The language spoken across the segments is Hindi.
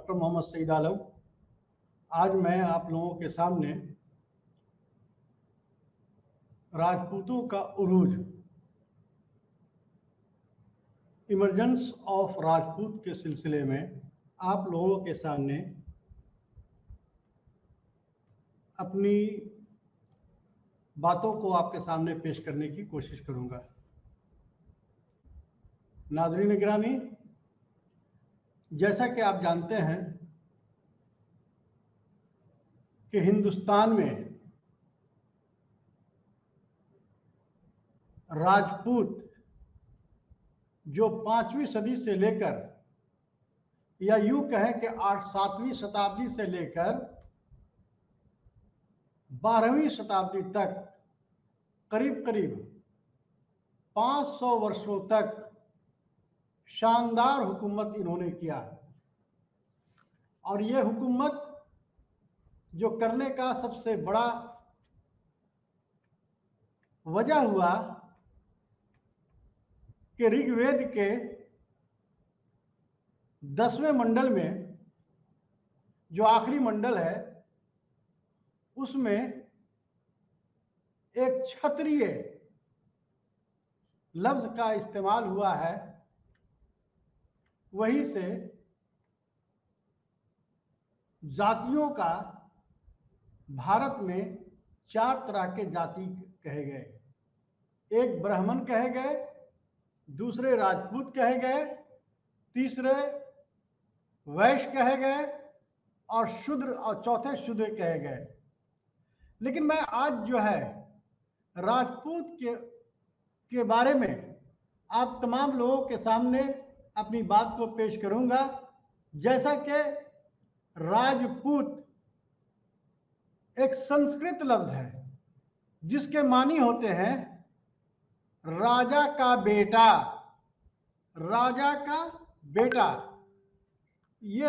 डॉक्टर मोहम्मद सईद आलम। आज मैं आप लोगों के सामने राजपूतों का उरूज, इमर्जेंस ऑफ राजपूत के सिलसिले में आप लोगों के सामने अपनी बातों को आपके सामने पेश करने की कोशिश करूंगा। नाज़रीन गिरामी, जैसा कि आप जानते हैं कि हिंदुस्तान में राजपूत जो 5वीं सदी से लेकर, या यूं कहें कि 7वीं शताब्दी से लेकर 12वीं शताब्दी तक करीब करीब 500 वर्षों तक शानदार हुकूमत इन्होंने किया। और ये हुकूमत जो करने का सबसे बड़ा वजह हुआ कि ऋग्वेद के 10वें मंडल में, जो आखिरी मंडल है, उसमें एक क्षत्रिय लफ्ज का इस्तेमाल हुआ है। वहीं से जातियों का भारत में 4 तरह के जाति कहे गए। एक ब्राह्मण कहे गए, दूसरे राजपूत कहे गए, तीसरे वैश्य कहे गए और शूद्र, और चौथे शूद्र कहे गए। लेकिन मैं आज जो है राजपूत के बारे में आप तमाम लोगों के सामने अपनी बात को पेश करूंगा। जैसा कि राजपूत एक संस्कृत लफ्ज है जिसके मानी होते हैं राजा का बेटा। राजा का बेटा, ये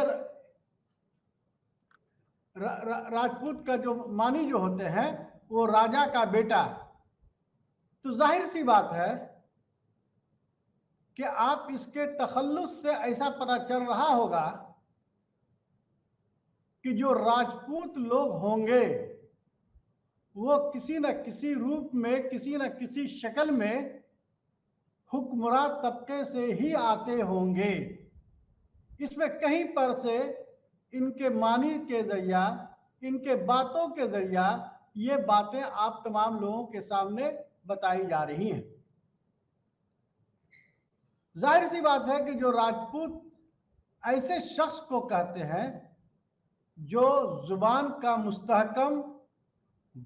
राजपूत का जो मानी जो होते हैं वो राजा का बेटा। तो जाहिर सी बात है कि आप इसके तखल्लुस से ऐसा पता चल रहा होगा कि जो राजपूत लोग होंगे वो किसी न किसी रूप में, किसी न किसी शक्ल में हुक्मरान तबके से ही आते होंगे। इसमें कहीं पर से इनके मानी के जरिया, इनके बातों के जरिया ये बातें आप तमाम लोगों के सामने बताई जा रही हैं। जाहिर सी बात है कि जो राजपूत ऐसे शख्स को कहते हैं जो जुबान का मुस्तहकम,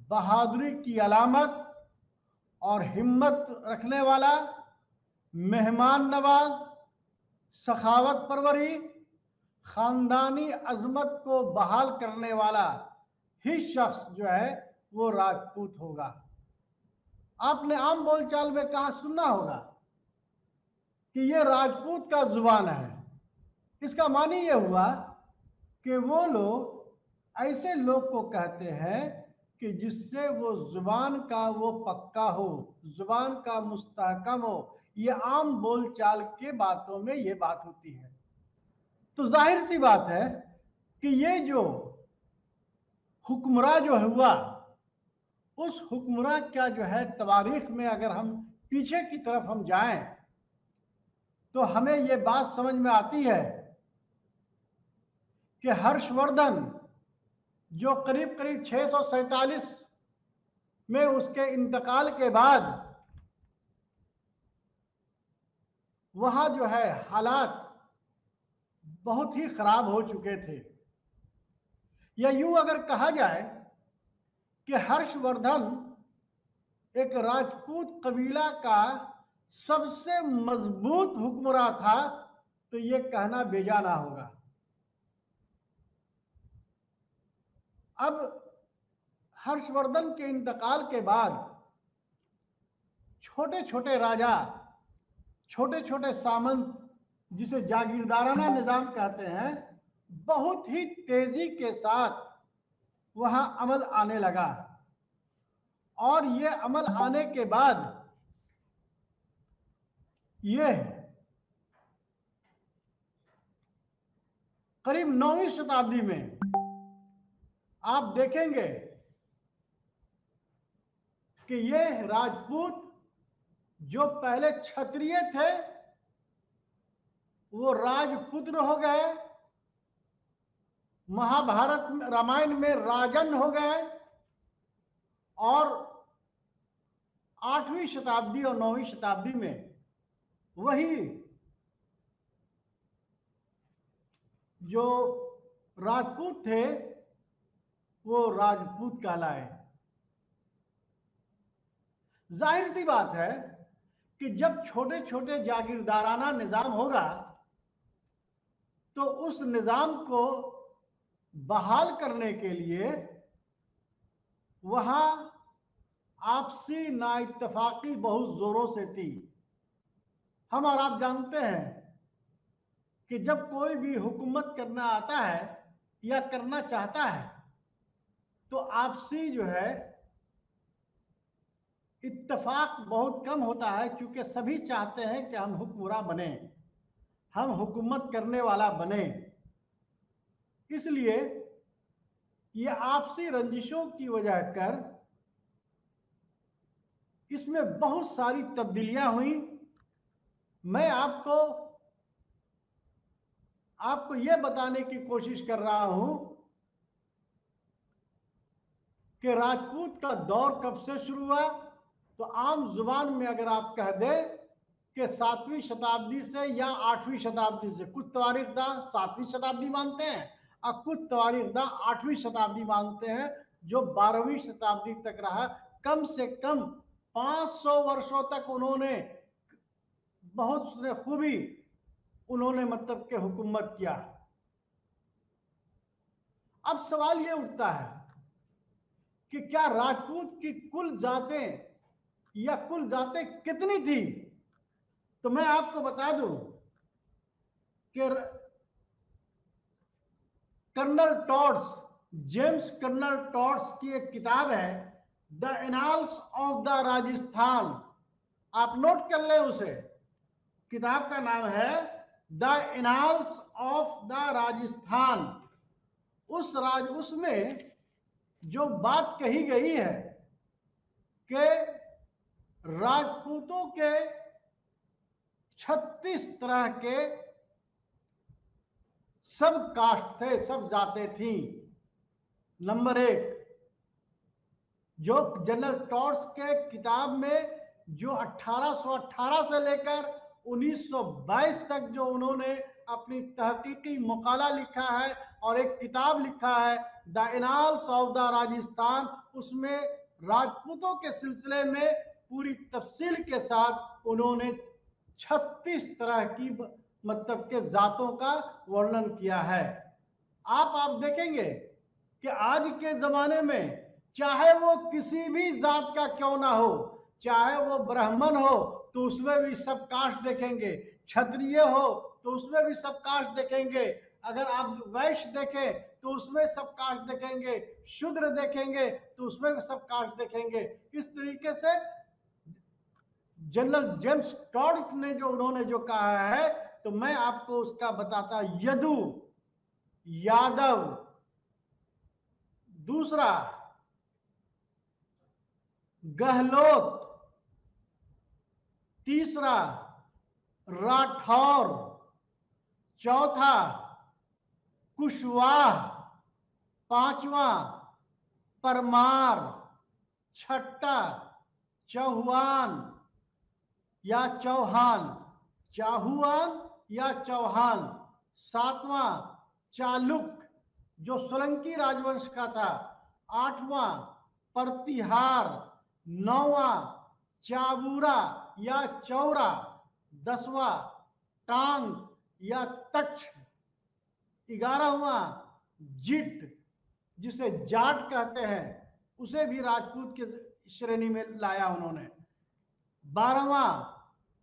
बहादुरी की अलामत और हिम्मत रखने वाला, मेहमान नवाज, सखावत परवरी, खानदानी अजमत को बहाल करने वाला ही शख्स जो है वो राजपूत होगा। आपने आम बोलचाल में कहा, सुनना होगा कि ये राजपूत का जुबान है। इसका मानी ये हुआ कि वो लोग ऐसे लोग को कहते हैं कि जिससे वो जुबान का वो पक्का हो, जुबान का मुस्तहकम हो। ये आम बोलचाल के बातों में ये बात होती है। तो जाहिर सी बात है कि ये जो हुक्मरान जो हुआ, उस हुक्मरान का जो है तवारीख में अगर हम पीछे की तरफ हम जाएं तो हमें ये बात समझ में आती है कि हर्षवर्धन जो करीब करीब 647 में उसके इंतकाल के बाद वहां जो है हालात बहुत ही खराब हो चुके थे। या यूं अगर कहा जाए कि हर्षवर्धन एक राजपूत कबीला का सबसे मजबूत हुक्मरान था तो ये कहना बेजा ना होगा। अब हर्षवर्धन के इंतकाल के बाद छोटे छोटे राजा, छोटे छोटे सामंत, जिसे जागीरदाराना निजाम कहते हैं, बहुत ही तेजी के साथ वहां अमल आने लगा। और ये अमल आने के बाद ये करीब 9वीं शताब्दी में आप देखेंगे कि ये राजपूत जो पहले क्षत्रिय थे वो राजपुत्र हो गए, महाभारत रामायण में राजन हो गए, और 8वीं शताब्दी और 9वीं शताब्दी में वही जो राजपूत थे वो राजपूत कहलाए। जाहिर सी बात है कि जब छोटे छोटे जागीरदाराना निजाम होगा तो उस निजाम को बहाल करने के लिए वहां आपसी नाइत्तफाकी बहुत जोरों से थी। हम और आप जानते हैं कि जब कोई भी हुकूमत करना आता है या करना चाहता है तो आपसी जो है इत्तेफाक बहुत कम होता है, क्योंकि सभी चाहते हैं कि हम हुक्मरान बने, हम हुकूमत करने वाला बने। इसलिए ये आपसी रंजिशों की वजह कर इसमें बहुत सारी तब्दीलियां हुई। मैं आपको यह बताने की कोशिश कर रहा हूं कि राजपूत का दौर कब से शुरू हुआ। तो आम जुबान में अगर आप कह दें कि 7वीं शताब्दी से या 8वीं शताब्दी से, कुछ तारीखदान 7वीं शताब्दी मानते हैं और कुछ तारीखदान 8वीं शताब्दी मानते हैं, जो 12वीं शताब्दी तक रहा। कम से कम 500 वर्षों तक उन्होंने बहुत खूबी उन्होंने मतलब के हुकूमत किया। अब सवाल यह उठता है कि क्या राजपूत की कुल जातें या कुल जातें कितनी थी। तो मैं आपको बता दूं कि colonel Tod's, James colonel Tod's की एक किताब है the annals of the Rajasthan, आप नोट कर लें उसे। किताब का नाम है the annals of the Rajasthan. उसमें जो बात कही गई है कि राजपूतों के 36 तरह के सब कास्ट थे, सब जाते थी। नंबर 1, जो जनरल टॉड्स के किताब में जो 1818 से लेकर 1922 तक जो उन्होंने अपनी तहकीकी मकाला लिखा है और एक किताब लिखा है the annals of the Rajasthan, उसमें राजपूतों के सिलसिले में पूरी तफसील के साथ उन्होंने 36 तरह की मतलब के जातों का वर्णन किया है। आप देखेंगे कि आज के जमाने में चाहे वो किसी भी जात का क्यों ना हो, चाहे वो ब्राह्मण हो तो उसमें भी सब कास्ट देखेंगे, क्षत्रिय हो तो उसमें भी सब कास्ट देखेंगे, अगर आप वैश्य देखें तो उसमें सब कास्ट देखेंगे, शूद्र देखेंगे तो उसमें भी सब कास्ट देखेंगे। इस तरीके से जनरल जेम्स टॉड्स ने जो उन्होंने जो कहा है, तो मैं आपको उसका बताता। यदु, यादव, दूसरा गहलोत, तीसरा राठौर, चौथा कुशवाहा, पांचवा परमार, छठा चौहान या चौहान, चाहुआन या चौहान, सातवां चालुक जो सोलंकी राजवंश का था, आठवां प्रतिहार, नौवां चाबूरा या चौरा, 10वां टांग या तक्ष, 11वां जिट जिसे जाट कहते हैं, उसे भी राजपूत के श्रेणी में लाया उन्होंने। 12वां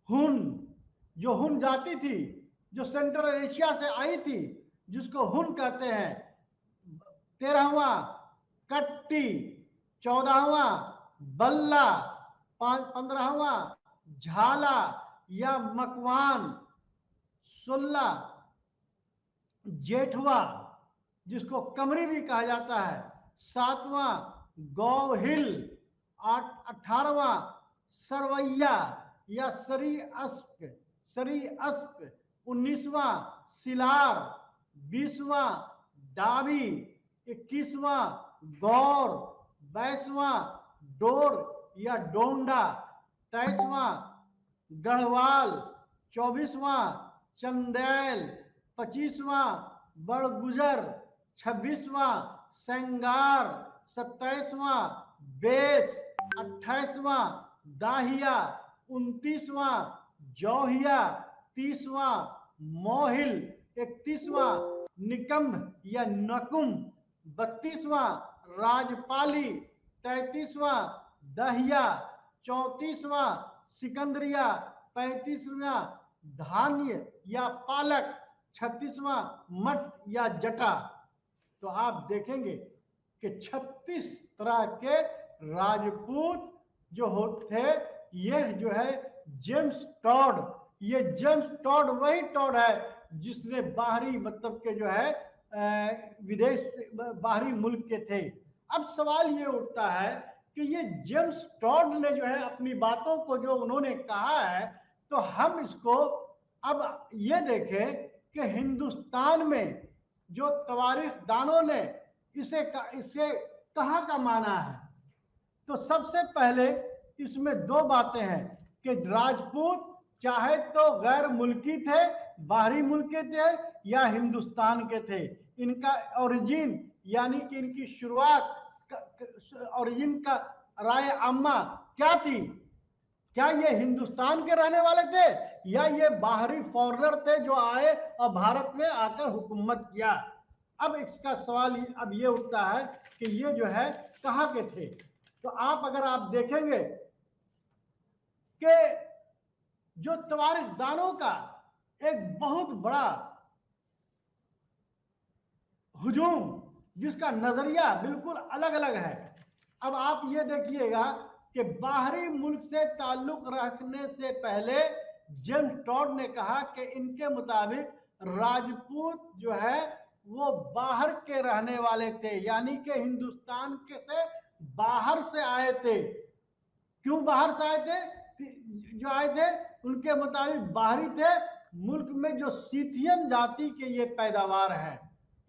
हुन, जो हुन जाति थी जो सेंट्रल एशिया से आई थी, जिसको हुन कहते हैं। 13वां कट्टी, 14वां बल्ला, 15वां झाला या मकवान, 16 जेठवा जिसको कमरी भी कहा जाता है, 7वां गौ हिल, 18वां सरवैया या सरी अस्प, 19वां सिलार, 20वां डाबी, 21वां गौर, 22वां डोर या डोंडा, 23वां गढ़वाल, 24वां चंदेल, 25वां बड़गुजर, 26वां सेंगार, 27वां बेस, 28वां दाहिया, 29वां जौहिया, 30वां मोहिल, 31वां निकम्भ या नकुम, 32वां राजपाली, 33वां दहिया, 34वां सिकंदरिया, 35वां धान्य या पालक, 36वां मठ या जटा। तो आप देखेंगे कि 36 तरह के राजपूत जो होते, यह जो है जेम्स टॉड, ये जेम्स टॉड वही टॉड है जिसने बाहरी मतलब के जो है विदेश बाहरी मुल्क के थे। अब सवाल ये उठता है कि ये जेम्स टॉड ने जो है अपनी बातों को जो उन्होंने कहा है, तो हम इसको अब ये देखें कि हिंदुस्तान में जो तवारीख दानों ने इसे कहाँ का माना है। तो सबसे पहले इसमें दो बातें हैं कि राजपूत चाहे तो गैर मुल्की थे, बाहरी मुल्क के थे या हिंदुस्तान के थे, इनका ओरिजिन यानी कि इनकी शुरुआत, ओरिजिन का राय आम्मा क्या थी। क्या ये हिंदुस्तान के रहने वाले थे या ये बाहरी फॉरेनर थे जो आए और भारत में आकर हुकूमत किया। अब इसका सवाल अब ये उठता है कि ये जो है कहाँ के थे। तो अगर आप देखेंगे कि जो तवारीख दानों का एक बहुत बड़ा हुजूम, जिसका नजरिया बिल्कुल अलग अलग है। अब आप ये देखिएगा कि बाहरी मुल्क से ताल्लुक रखने से पहले जेम्स टॉड ने कहा कि इनके मुताबिक राजपूत जो है वो बाहर के रहने वाले थे, यानी कि हिंदुस्तान के से बाहर से आए थे। क्यों बाहर से आए थे? जो आए थे उनके मुताबिक बाहरी थे, मुल्क में जो सीथियन जाति के ये पैदावार है।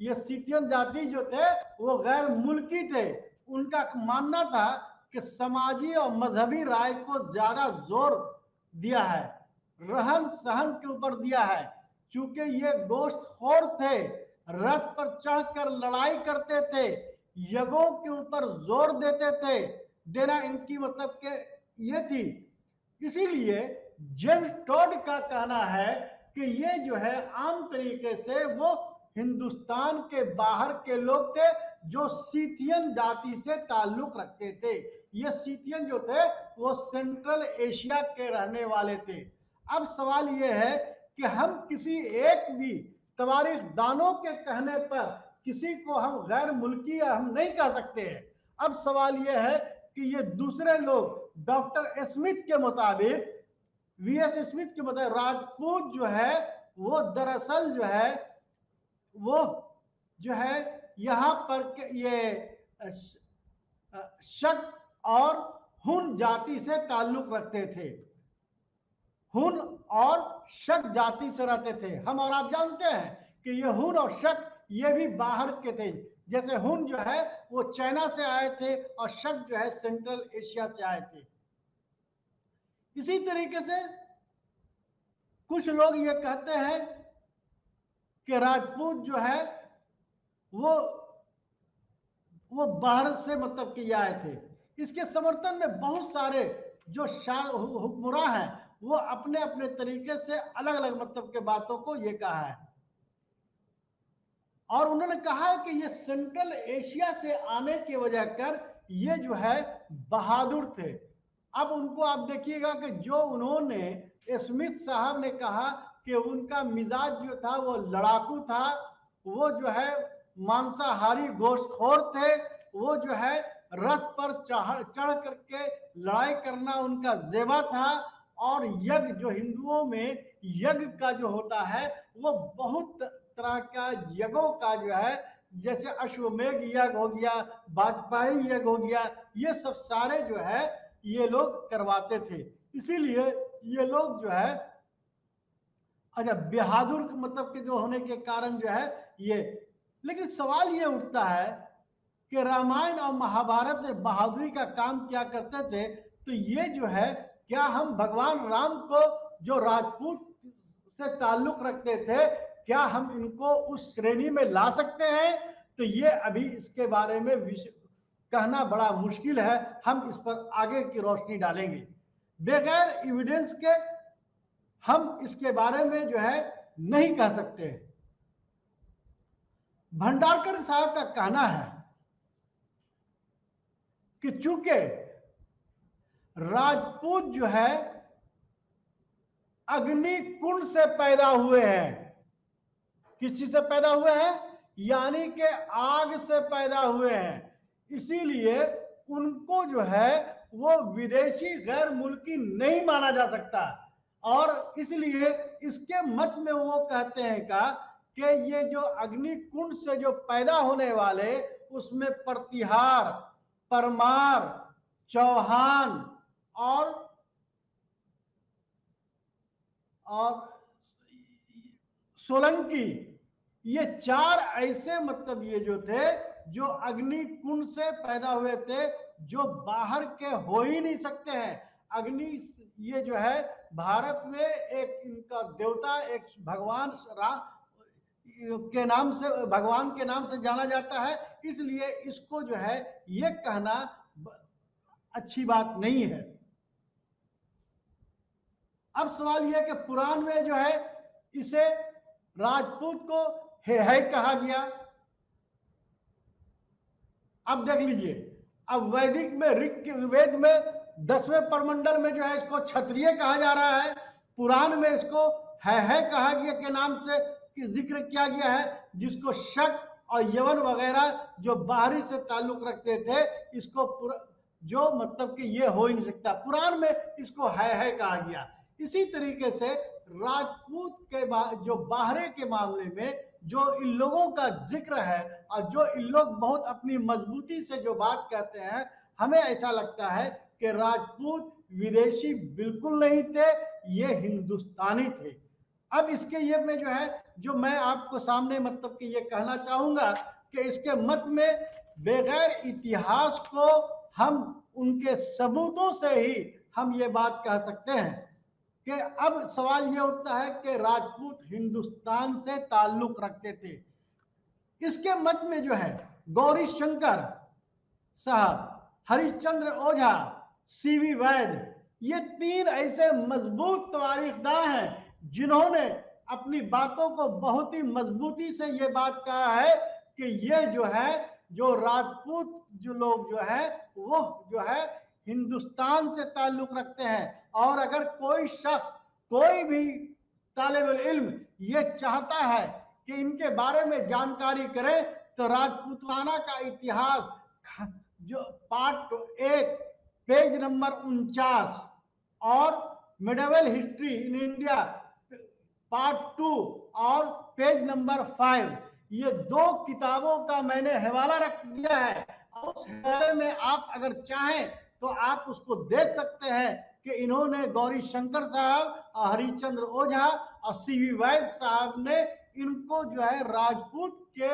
ये सीथियन जाति जो थे वो गैर मुल्की थे। उनका मानना था कि समाजी और मजहबी राय को ज्यादा जोर दिया है, रहन सहन के ऊपर दिया है। चूंकि ये गोश्तखोर थे, रथ पर चढ़कर लड़ाई करते थे, यज्ञों के ऊपर जोर देते थे, देना इनकी मतलब के ये थी। इसीलिए जेम्स टॉड का कहना है कि ये जो है आम तरीके से वो हिंदुस्तान के बाहर के लोग थे जो सीथियन जाति से ताल्लुक रखते थे। ये सीथियन जो थे वो सेंट्रल एशिया के रहने वाले थे। अब सवाल ये है कि हम किसी एक भी तवारीख दानों के कहने पर किसी को हम गैर मुल्की हम नहीं कह सकते हैं। अब सवाल यह है कि ये दूसरे लोग डॉक्टर स्मिथ के मुताबिक, वीएस स्मिथ के मुताबिक राजपूत जो है वो दरअसल जो है वो जो है यहां पर ये शक और हुन जाति से ताल्लुक रखते थे, हुन और शक जाति से रहते थे। हम और आप जानते हैं कि ये हुन और शक ये भी बाहर के थे। जैसे हुन जो है वो चाइना से आए थे और शक जो है सेंट्रल एशिया से आए थे। इसी तरीके से कुछ लोग ये कहते हैं कि राजपूत जो है वो बाहर से मतलब कि आए थे। इसके समर्थन में बहुत सारे जो हुक्मरां हैं वो अपने अपने तरीके से अलग अलग मतलब के बातों को ये कहा है। और उन्होंने कहा कि ये सेंट्रल एशिया से आने की वजह कर ये जो है बहादुर थे। अब उनको आप देखिएगा कि जो उन्होंने स्मिथ साहब ने कहा कि उनका मिजाज जो था वो लड़ाकू था, वो जो है मांसाहारी गोश्तखोर थे, वो जो है रथ पर चढ़ करके लड़ाई करना उनका जेबा था। और यज्ञ जो हिंदुओं में यज्ञ का जो होता है वो बहुत तरह का यज्ञों का जो है, जैसे अश्वमेघ यज्ञ हो गया, वाजपेयी यज्ञ हो गया, ये सब सारे जो है ये लोग करवाते थे। इसीलिए ये लोग जो है, अच्छा, बहादुर मतलब के जो होने के कारण जो है ये, लेकिन सवाल ये उठता है कि रामायण और महाभारत में बहादुरी का काम क्या करते थे? तो ये जो है, क्या हम भगवान राम को जो राजपूत से ताल्लुक रखते थे, क्या हम इनको उस श्रेणी में ला सकते हैं? तो ये अभी इसके बारे में कहना बड़ा मुश्किल है। हम इस पर आगे की रोशनी डालेंगे। बगैर एविडेंस के हम इसके बारे में जो है नहीं कह सकते। भंडारकर साहब का कहना है कि चूंकि राजपूत जो है अग्नि कुंड से पैदा हुए हैं। किस चीज से पैदा हुए हैं? यानी कि आग से पैदा हुए हैं। इसीलिए उनको जो है वो विदेशी गैर मुल्की नहीं माना जा सकता। और इसलिए इसके मत में वो कहते हैं कि ये जो अग्नि कुंड से जो पैदा होने वाले, उसमें प्रतिहार, परमार, चौहान और सोलंकी, ये चार ऐसे मतलब ये जो थे जो अग्नि कुंड से पैदा हुए थे, जो बाहर के हो ही नहीं सकते हैं। अग्नि ये जो है भारत में एक इनका देवता, एक भगवान राम के नाम से, भगवान के नाम से जाना जाता है। इसलिए इसको जो है ये कहना अच्छी बात नहीं है। अब सवाल यह कि पुराण में जो है इसे राजपूत को है कहा गया। अब देख लीजिए, अब वैदिक में ऋग्वेद में 10वें परमंडल में जो है इसको क्षत्रिय कहा जा रहा है। पुराण में इसको है कहा गया के नाम से जिक्र किया गया है, जिसको शक और यवन वगैरह जो बाहरी से ताल्लुक रखते थे, इसको जो मतलब कि ये हो ही नहीं सकता, पुराण में इसको है कहा गया। इसी तरीके से राजपूत के जो बाहरे के मामले में जो इन लोगों का जिक्र है और जो इन लोग बहुत अपनी मजबूती से जो बात कहते हैं, हमें ऐसा लगता है कि राजपूत विदेशी बिल्कुल नहीं थे, ये हिंदुस्तानी थे। अब इसके ये में जो है, जो मैं आपको सामने मतलब कि ये कहना चाहूंगा कि इसके मत में बगैर इतिहास को हम उनके सबूतों से ही हम ये बात कह सकते हैं कि अब सवाल ये उठता है कि राजपूत हिंदुस्तान से ताल्लुक रखते थे। इसके मत में जो है गौरी शंकर साहब, हरिश्चंद्र ओझा, सीवी वैद्य, ये तीन ऐसे मजबूत तारीखदार हैं जिन्होंने अपनी बातों को बहुत ही मजबूती से ये बात कहा है कि ये जो है, जो राजपूत जो लोग जो है वो जो है हिंदुस्तान से ताल्लुक रखते हैं। और अगर कोई शख्स, कोई भी तालिब इल्म ये चाहता है कि इनके बारे में जानकारी करे, तो राजपूताना का इतिहास जो पार्ट 1 पेज नंबर 49 और medieval history in India part 2 और पेज नंबर 5, ये 2 किताबों का मैंने हवाला रख दिया है। उस हवाले में आप अगर चाहें तो आप उसको देख सकते हैं कि इन्होंने गौरी शंकर साहब और हरिश्चंद्र ओझा और सीवी वैद्य साहब ने इनको जो है राजपूत के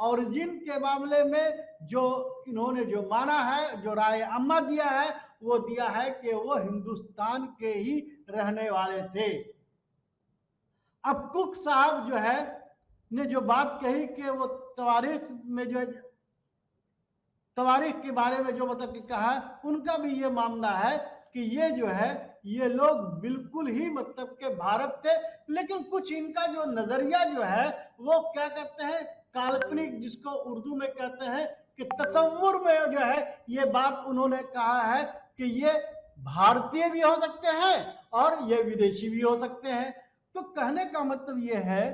ओरिजिन के मामले में जो इन्होंने जो माना है, जो राय अम्मा दिया है, वो दिया है कि वो हिंदुस्तान के ही रहने वाले थे। अब कुक साहब जो है ने जो बात कही कि वो तवारीख में जो तवारीख के बारे में जो मतलब कि कहा, उनका भी ये मानना है कि ये जो है ये लोग बिल्कुल ही मतलब के भारत थे। लेकिन कुछ इनका जो नजरिया जो है वो क्या कहते हैं, काल्पनिक, जिसको उर्दू में कहते हैं कि तसव्वुर में जो है ये बात उन्होंने कहा है कि ये भारतीय भी हो सकते हैं और ये विदेशी भी हो सकते हैं। तो कहने का मतलब ये है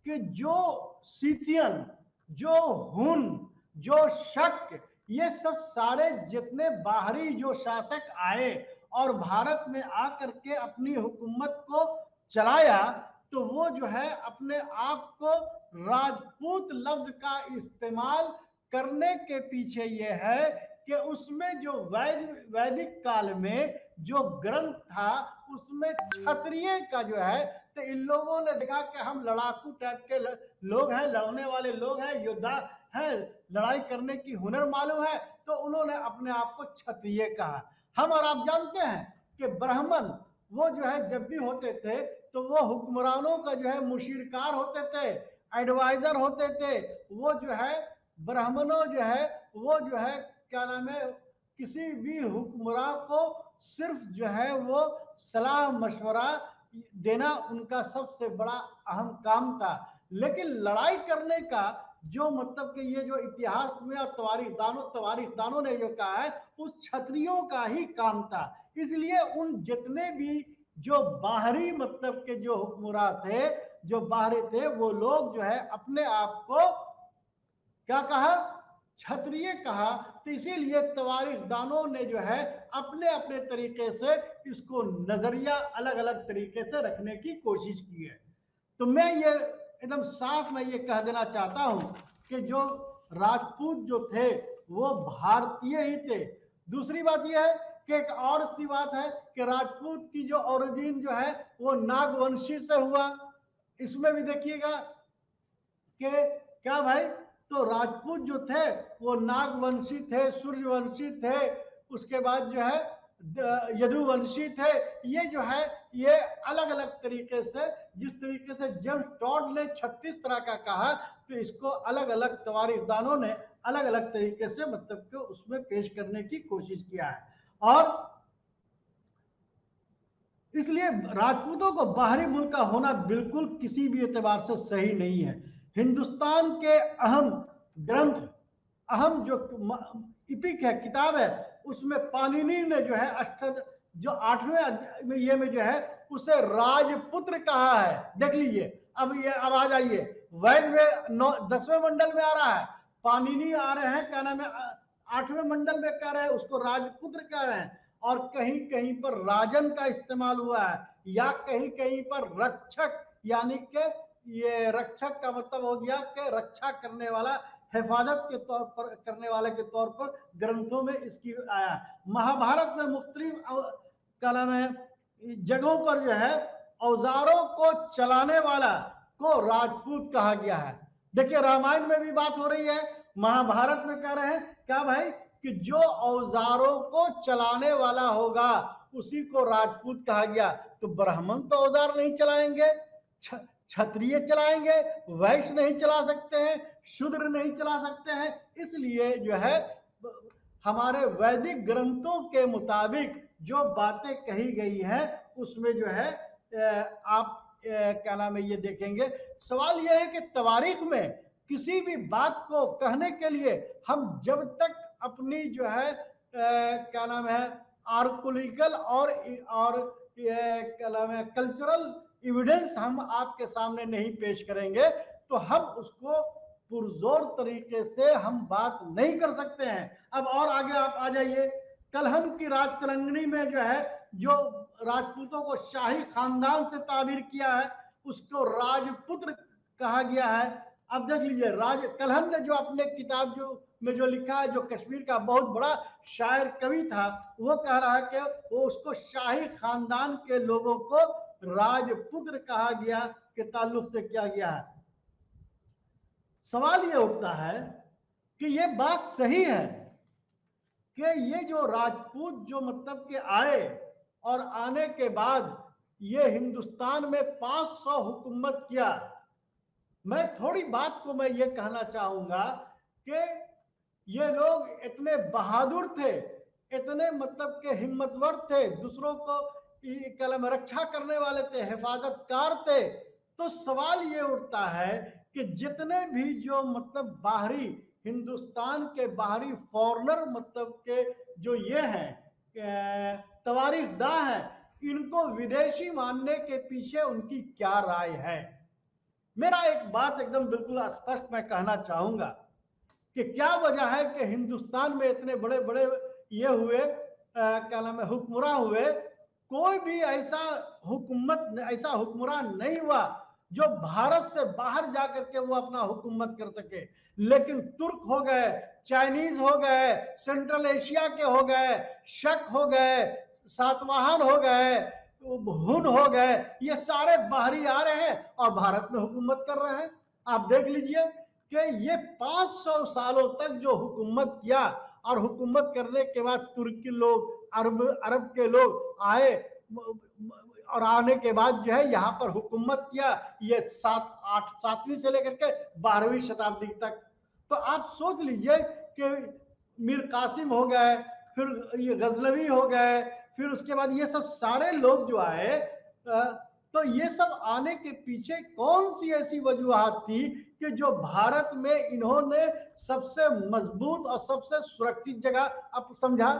कि जो सीथियन, जो हुन, जो शक, ये सब सारे जितने बाहरी जो शासक आए और भारत में आकर के अपनी हुकूमत को चलाया, तो वो जो है अपने आप को राजपूत लफ्ज का इस्तेमाल करने के पीछे ये है कि उसमें जो वैदिक काल में जो ग्रंथ था उसमें क्षत्रिय का जो है, तो इन लोगों ने देखा कि हम लड़ाकू टाइप के लोग हैं, लड़ने वाले लोग हैं, योद्धा हैं, लड़ाई करने की हुनर मालूम है, तो उन्होंने अपने आप को क्षत्रिय कहा। हम और आप जानते हैं कि ब्राह्मण वो जो है जब भी होते थे तो वो हुक्मरानों का जो है मुशीरकार होते थे, एडवाइजर होते थे। वो जो है ब्राह्मणों जो है वो जो है क्या नाम है, किसी भी हुक्मरान को सिर्फ जो है वो सलाह मशवरा देना उनका सबसे बड़ा अहम काम था। लेकिन लड़ाई करने का जो मतलब कि ये जो इतिहास में और तवारीखदानों ने जो कहा है उस क्षत्रियों का ही काम था। इसलिए उन जितने भी जो बाहरी मतलब के जो हुक्मरां थे, जो बाहरी थे, वो लोग जो है अपने आप को क्या कहा, क्षत्रिय कहा। तो इसीलिए तवारीखदानों ने जो है अपने अपने तरीके से इसको नजरिया अलग अलग तरीके से रखने की कोशिश की है। तो मैं ये एकदम साफ मैं ये कह देना चाहता हूं कि जो राजपूत जो थे वो भारतीय ही थे। दूसरी बात यह है कि एक और सी बात है कि राजपूत की जो ओरिजिन जो है वो नागवंशी से हुआ। इसमें भी देखिएगा कि क्या भाई, तो राजपूत जो थे वो नागवंशी थे, सूर्यवंशी थे, उसके बाद जो है यदुवंशी थे। ये जो है ये अलग अलग तरीके से, जिस तरीके से जेम्स टॉड ने 36 तरह का कहा, तो इसको अलग अलग तवारीखदानों ने अलग अलग तरीके से मतलब कि उसमें पेश करने की कोशिश किया है। और इसलिए राजपूतों को बाहरी मुल्क का होना बिल्कुल किसी भी एतबार से सही नहीं है। हिंदुस्तान के अहम ग्रंथ, अहम जो इपिक है, किताब है, उसमें पाणिनि ने जो है जो 8वें ये में जो है उसे राजपुत्र कहा है। देख लीजिए, अब आ जाइए, वैद में 10वें मंडल में आ रहा है, पाणिनि आ रहे हैं क्या नाम है 8वें मंडल में कह रहे हैं उसको राजपुत्र कह रहे हैं। और कहीं कहीं पर राजन का इस्तेमाल हुआ है, या कहीं कहीं पर रक्षक, यानी कि ये रक्षक का मतलब हो गया कि रक्षा करने वाला, हिफाजत के तौर पर करने वाले के तौर पर ग्रंथों में इसकी आया। महाभारत में मुख्तलिफ क्या नाम है जगहों पर जो है औजारों को चलाने वाला को राजपूत कहा गया है। देखिए रामायण में भी बात हो रही है, महाभारत में कह रहे हैं क्या भाई कि जो औजारों को चलाने वाला होगा उसी को राजपूत कहा गया। तो ब्राह्मण तो औजार नहीं चलाएंगे, क्षत्रिय चलाएंगे, वैश्य नहीं चला सकते हैं, शूद्र नहीं चला सकते हैं। इसलिए जो है हमारे वैदिक ग्रंथों के मुताबिक जो बातें कही गई हैं उसमें जो है आप क्या नाम है ये देखेंगे। सवाल यह है कि तवारीख में किसी भी बात को कहने के लिए हम जब तक अपनी जो है क्या नाम है आर्कोलॉजिकल और क्या नाम है कल्चरल एविडेंस हम आपके सामने नहीं पेश करेंगे तो हम उसको पुरजोर तरीके से हम बात नहीं कर सकते हैं। अब और आगे आप आ जाइए, कलहन की राजतरंगिणी में जो है जो राजपूतों को शाही खानदान से ताबीर किया है उसको राजपुत्र कहा गया है। अब देख लीजिए राज कलहन ने जो अपने किताब जो में जो लिखा है, जो कश्मीर का बहुत बड़ा शायर कवि था, वो कह रहा है कि वो उसको शाही खानदान के लोगों को राजपुत्र कहा गया के ताल्लुक से किया गया है। सवाल ये उठता है कि ये बात सही है कि ये जो राजपूत जो मतलब के आए और आने के बाद ये हिंदुस्तान में 500 हुकूमत किया। मैं थोड़ी बात को मैं ये कहना चाहूंगा कि ये लोग इतने बहादुर थे, इतने मतलब के हिम्मतवर थे, दूसरों को कलम रक्षा करने वाले थे, हिफाजतकार थे। तो सवाल ये उठता है कि जितने भी जो मतलब बाहरी हिंदुस्तान के बाहरी फॉरनर मतलब के जो ये हैं तवारीखदां हैं, इनको विदेशी मानने के पीछे उनकी क्या राय है। मेरा एक बात एकदम बिल्कुल स्पष्ट मैं कहना चाहूंगा कि क्या वजह है कि हिंदुस्तान में इतने बड़े बड़े ये हुए क्या नाम है हुक्मरान हुए, कोई भी ऐसा हुक्मरान नहीं हुआ जो भारत से बाहर जाकर के वो अपना हुकूमत कर सके। लेकिन तुर्क हो गए, चाइनीज हो गए, सेंट्रल एशिया के हो गए, शक हो गए, सातवाहन हो गए, हुन हो गए, ये सारे बाहरी आ रहे हैं और भारत में हुकूमत कर रहे हैं। आप देख लीजिए कि ये 500 सालों तक जो हुकूमत किया, और हुकूमत करने के बाद तुर्की लोग, अरब के लोग आए, और आने के बाद जो है यहाँ पर हुकूमत किया, ये 7वीं से लेकर के 12वीं शताब्दी तक। तो आप सोच लीजिए कि मीर कासिम हो गए, फिर ये गजनवी हो गए, फिर उसके बाद ये सब सारे लोग जो आए, तो ये सब आने के पीछे कौन सी ऐसी वजूहात थी कि जो भारत में इन्होंने सबसे मजबूत और सबसे सुरक्षित जगह अब समझा।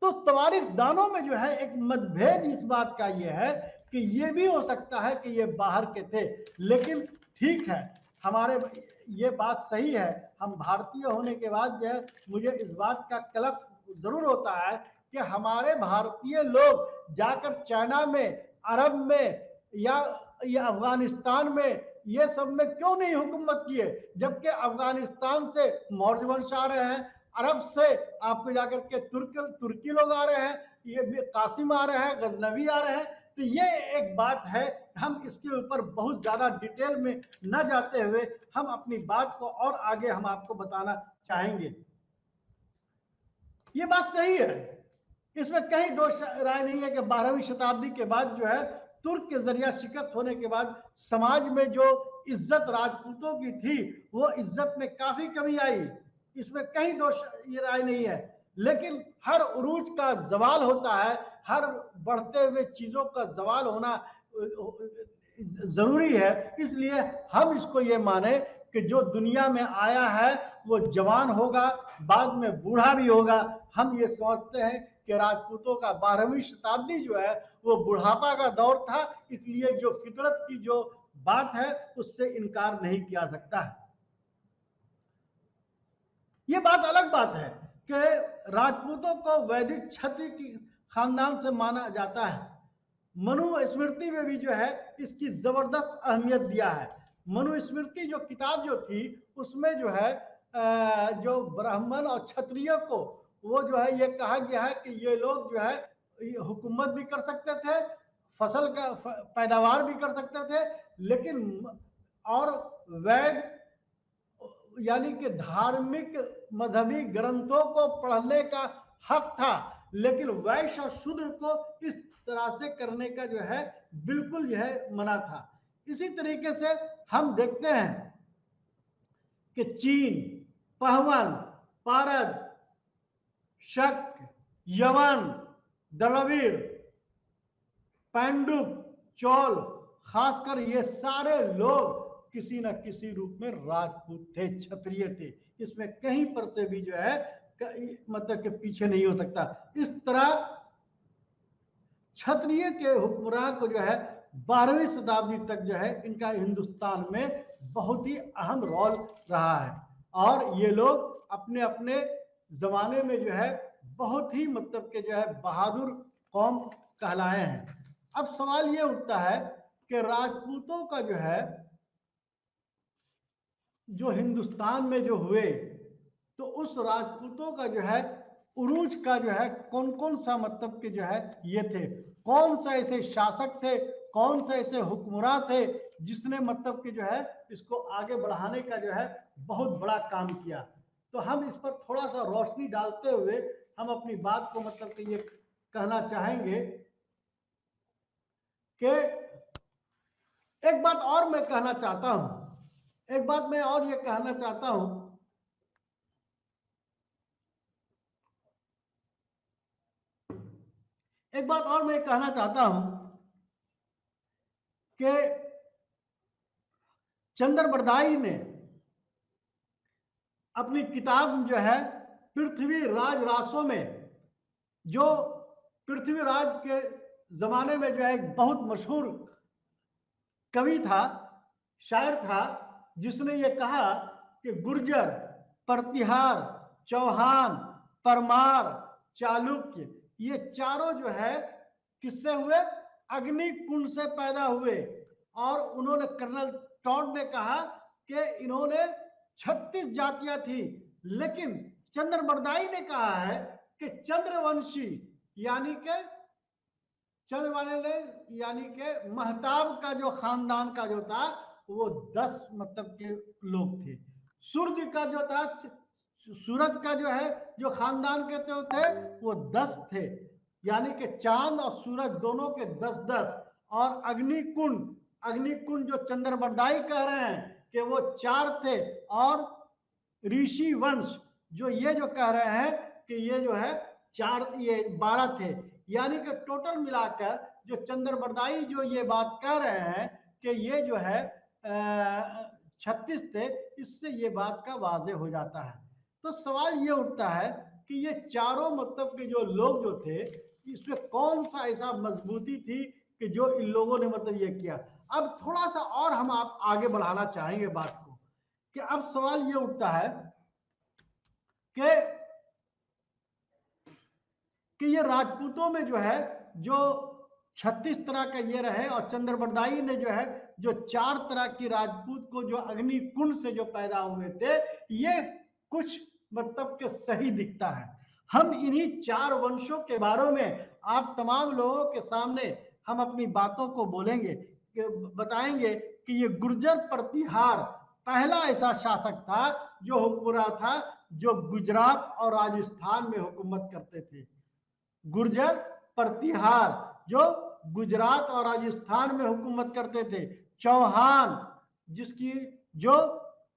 तो तवारीख दानों में जो है एक मतभेद इस बात का ये है कि ये भी हो सकता है कि ये बाहर के थे, लेकिन ठीक है, हमारे ये बात सही है, हम भारतीय होने के बाद जो है मुझे इस बात का कलक जरूर होता है कि हमारे भारतीय लोग जाकर चाइना में, अरब में या अफगानिस्तान में, ये सब में क्यों नहीं हुकूमत किए, जबकि अफगानिस्तान से मौर्य वंश आ रहे हैं, अरब से आपको जाकर के तुर्की लोग आ रहे हैं, ये भी कासिम आ रहे हैं, गजनवी आ रहे हैं। तो ये एक बात है, हम इसके ऊपर बहुत ज्यादा डिटेल में न जाते हुए हम अपनी बात को और आगे हम आपको बताना चाहेंगे। ये बात सही है, इसमें कहीं दो राय नहीं है कि 12वीं शताब्दी के बाद जो है तुर्क के जरिया शिकस्त होने के बाद समाज में जो इज्जत राजपूतों की थी वो इज्जत में काफी कमी आई, इसमें कहीं दो ये राय नहीं है। लेकिन हर उरूज का जवाल होता है, हर बढ़ते हुए चीजों का जवाल होना जरूरी है। इसलिए हम इसको ये माने कि जो दुनिया में आया है वो जवान होगा, बाद में बूढ़ा भी होगा। हम ये समझते हैं कि राजपूतों का 12वीं शताब्दी जो है वो बुढ़ापा का दौर था, इसलिए जो फितरत की जो बात है उससे इनकार नहीं किया सकता है। ये बात अलग बात है कि राजपूतों को वैदिक क्षत्रिय की खानदान से माना जाता है। मनुस्मृति में भी जो है इसकी जबरदस्त अहमियत दिया है। मनुस्मृति जो किताब जो थी उसमें जो है जो ब्राह्मण और क्षत्रिय को वो जो है ये कहा गया है कि ये लोग जो है हुकूमत भी कर सकते थे, फसल का पैदावार भी कर सकते थे, लेकिन और वैद यानी कि धार्मिक मजहबी ग्रंथों को पढ़ने का हक था, लेकिन वैश्य और शूद्र को इस तरह से करने का जो है बिल्कुल जो है मना था। इसी तरीके से हम देखते हैं कि चीन, पहवन, पारद, शक, यवन, द्रविड़, पांडुप, चोल, खासकर ये सारे लोग किसी न किसी रूप में राजपूत थे, क्षत्रिय थे। इसमें कहीं पर से भी जो है मतलब के पीछे नहीं हो सकता। इस तरह क्षत्रिय के हुक्मरान को जो है 12वीं शताब्दी तक जो है इनका हिंदुस्तान में बहुत ही अहम रोल रहा है, और ये लोग अपने अपने जमाने में जो है बहुत ही मतलब के जो है बहादुर कौम कहलाए हैं। अब सवाल ये उठता है कि राजपूतों का जो है जो हिंदुस्तान में जो हुए, तो उस राजपूतों का जो है उरूज का जो है कौन कौन सा मतलब के जो है ये थे, कौन सा ऐसे शासक थे, कौन से ऐसे हुक्मरान थे जिसने मतलब कि जो है इसको आगे बढ़ाने का जो है बहुत बड़ा काम किया। तो हम इस पर थोड़ा सा रोशनी डालते हुए हम अपनी बात को मतलब कि ये कहना चाहेंगे कि एक बात और मैं कहना चाहता हूं, एक बात मैं और ये कहना चाहता हूं एक बात और मैं कहना चाहता हूं कि चंद्र बरदाई ने अपनी किताब जो है पृथ्वी राज रासों में, जो पृथ्वीराज के जमाने में जो है बहुत मशहूर कवि था, शायर था, जिसने ये कहा कि गुर्जर, प्रतिहार, चौहान, परमार, चालुक्य, ये चारों जो है किससे हुए? अग्निकुंड से पैदा हुए। और उन्होंने, कर्नल टॉड ने कहा कि इन्होंने 36 जातियां थी, लेकिन चंद्रबरदाई ने कहा है कि चंद्रवंशी यानी के चंद्रवाले ने यानी के महताब का जो खानदान का जो था वो 10 मतलब के लोग थे। सूर्य का जो था, सूरज का जो है जो खानदान के जो थे वो 10 थे, यानी कि चांद और सूरज दोनों के 10-10। और अग्निकुंड, अग्निकुंड जो चंद्रबरदाई कह रहे हैं कि वो 4 थे, और ऋषि वंश जो ये जो कह रहे हैं कि ये जो है 4, ये 12 थे। यानी कि टोटल मिलाकर जो चंद्रबरदाई जो ये बात कह रहे हैं कि ये जो है 36 थे, इससे ये बात का वाजे हो जाता है। तो सवाल ये उठता है कि ये चारों मतलब के जो लोग जो थे, इसमें कौन सा ऐसा मजबूती थी कि जो इन लोगों ने मतलब ये किया। अब थोड़ा सा और हम आप आगे बढ़ाना चाहेंगे बात को, कि अब सवाल ये उठता है कि ये राजपूतों में जो है जो 36 तरह का ये रहे, और चंद्रबरदाई ने जो है जो 4 तरह की राजपूत को जो अग्निकुंड से जो पैदा हुए थे, ये कुछ मतलब के सही दिखता है। हम इन्हीं 4 वंशों के बारे में आप तमाम लोगों के सामने हम अपनी बातों को बोलेंगे, बताएंगे कि ये गुर्जर प्रतिहार पहला ऐसा शासक था जो हुक्मरान था, जो गुजरात और राजस्थान में हुकूमत करते थे। गुर्जर प्रतिहार जो गुजरात और राजस्थान में हुकूमत करते थे। चौहान जिसकी जो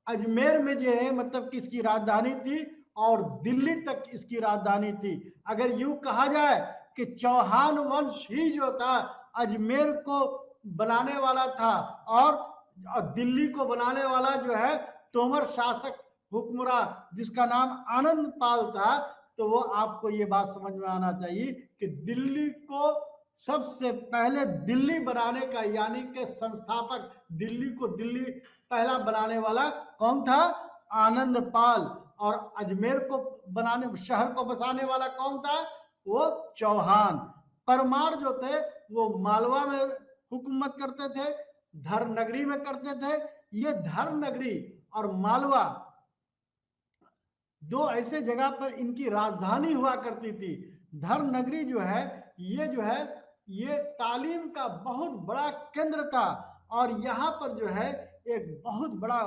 अजमेर में जो है मतलब कि इसकी राजधानी थी, और दिल्ली तक इसकी राजधानी थी। अगर यूं कहा जाए कि चौहान वंश ही जो था अजमेर को बनाने वाला था, और दिल्ली को बनाने वाला जो है तोमर शासक हुक्मरान जिसका नाम आनंद पाल था, तो वो आपको ये बात समझ में आना चाहिए कि दिल्ली को सबसे पहले दिल्ली बनाने का यानी कि संस्थापक, दिल्ली को दिल्ली पहला बनाने वाला कौन था? आनंद पाल। और अजमेर को बनाने, शहर को बसाने वाला कौन था? वो चौहान। परमार जो थे वो मालवा में हुकूमत करते थे, धर नगरी में करते थे। ये धर नगरी और मालवा दो ऐसे जगह पर इनकी राजधानी हुआ करती थी। धर नगरी जो है ये तालीम का बहुत बड़ा केंद्र था, और यहाँ पर जो है एक बहुत बड़ा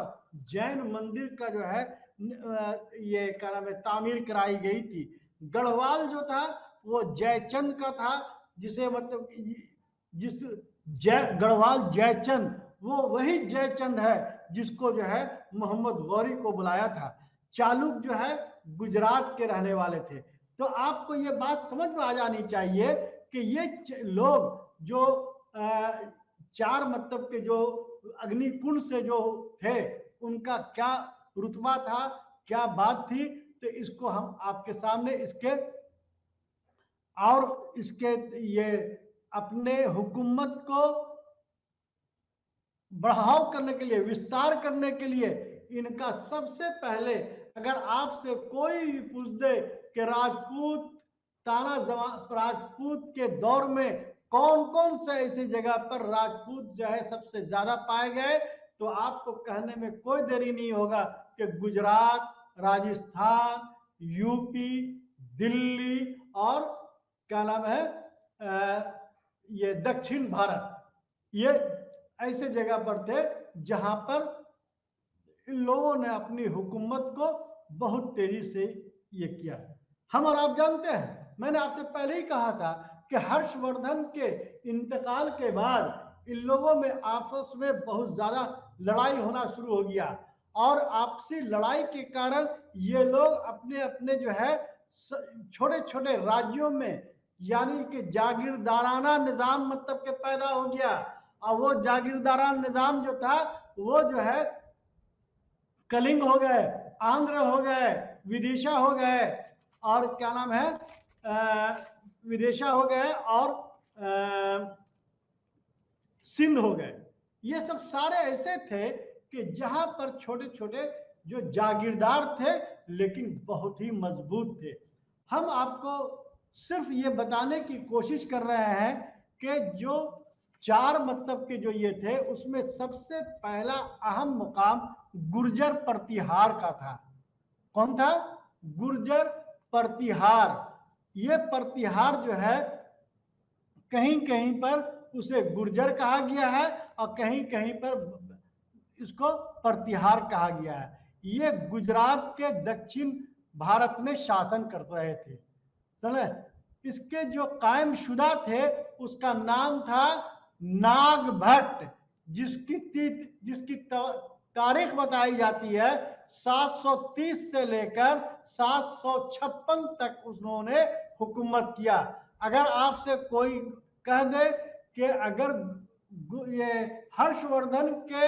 जैन मंदिर का जो है ये क्या नाम है तामीर कराई गई थी। गढ़वाल जो था वो जयचंद का था, जिसे मतलब जिस गढ़वाल जयचंद, वो वही जयचंद है जिसको जो है मोहम्मद गौरी को बुलाया था। चालुक जो है गुजरात के रहने वाले थे। तो आपको ये बात समझ में आ जानी चाहिए कि ये लोग जो 4 मतलब के जो अग्निकुंड से जो थे, उनका क्या रुतबा था, क्या बात थी। तो इसको हम आपके सामने इसके और इसके ये अपने हुकूमत को बढ़ाव करने के लिए, विस्तार करने के लिए, इनका सबसे पहले अगर आपसे कोई भी पूछ दे कि राजपूत के दौर में कौन कौन से ऐसी जगह पर राजपूत जो है सबसे ज्यादा पाए गए, तो आपको कहने में कोई देरी नहीं होगा कि गुजरात, राजस्थान, यूपी, दिल्ली और क्या नाम है ये दक्षिण भारत, ये ऐसे जगह पर थे जहां पर इन लोगों ने अपनी हुकूमत को बहुत तेजी से ये किया। हम और आप जानते हैं, मैंने आपसे पहले ही कहा था कि हर्षवर्धन के इंतकाल के बाद इन लोगों में आपस में बहुत ज्यादा लड़ाई होना शुरू हो गया, और आपसी लड़ाई के कारण ये लोग अपने अपने जो है छोटे छोटे राज्यों में यानी कि जागीरदाराना निजाम मतलब के पैदा हो गया। और वो जागीरदाराना निजाम जो था वो जो है कलिंग हो गए, आंध्र हो गए, विदिशा हो गए, और क्या नाम है विदिशा हो गए, और सिंध हो गए। ये सब सारे ऐसे थे कि जहां पर छोटे छोटे जो जागीरदार थे लेकिन बहुत ही मजबूत थे। हम आपको सिर्फ ये बताने की कोशिश कर रहे हैं के जो 4 मतलब के जो ये थे, उसमें सबसे पहला अहम मुकाम गुर्जर प्रतिहार का था। कौन था? गुर्जर प्रतिहार। ये प्रतिहार जो है कहीं कहीं पर उसे गुर्जर कहा गया है और कहीं कहीं पर इसको प्रतिहार कहा गया है। ये गुजरात के दक्षिण भारत में शासन कर रहे थे। समझे? इसके जो कायम शुदा थे उसका नाम था नागभट्ट, जिसकी तारीख बताई जाती है 730 से लेकर 756 तक उन्होंने हुकूमत किया। अगर आपसे कोई कह दे कि अगर ये हर्षवर्धन के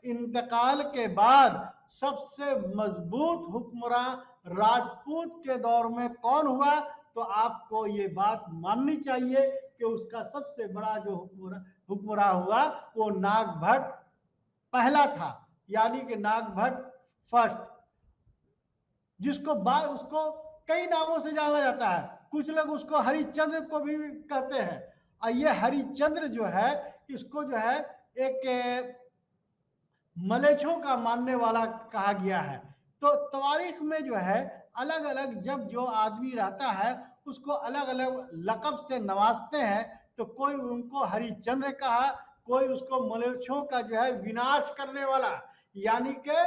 इंतकाल के बाद सबसे मजबूत हुक्मरान राजपूत के दौर में कौन हुआ, तो आपको ये बात माननी चाहिए कि उसका सबसे बड़ा जो हुक्मरान हुआ वो नागभट्ट पहला था, यानी कि नागभट्ट फर्स्ट, जिसको बाद उसको कई नामों से जाना जाता है। कुछ लोग उसको हरिश्चंद्र को भी कहते हैं। और ये हरिश्चंद्र जो है, इसको जो है एक मलेच्छों का मानने वाला कहा गया है। तो तवारीख में जो है अलग अलग जब जो आदमी रहता है उसको अलग अलग लक़ब से नवाजते हैं। तो कोई उनको हरिश्चंद्र कहा, कोई उसको मलेच्छों का जो है विनाश करने वाला, यानी कि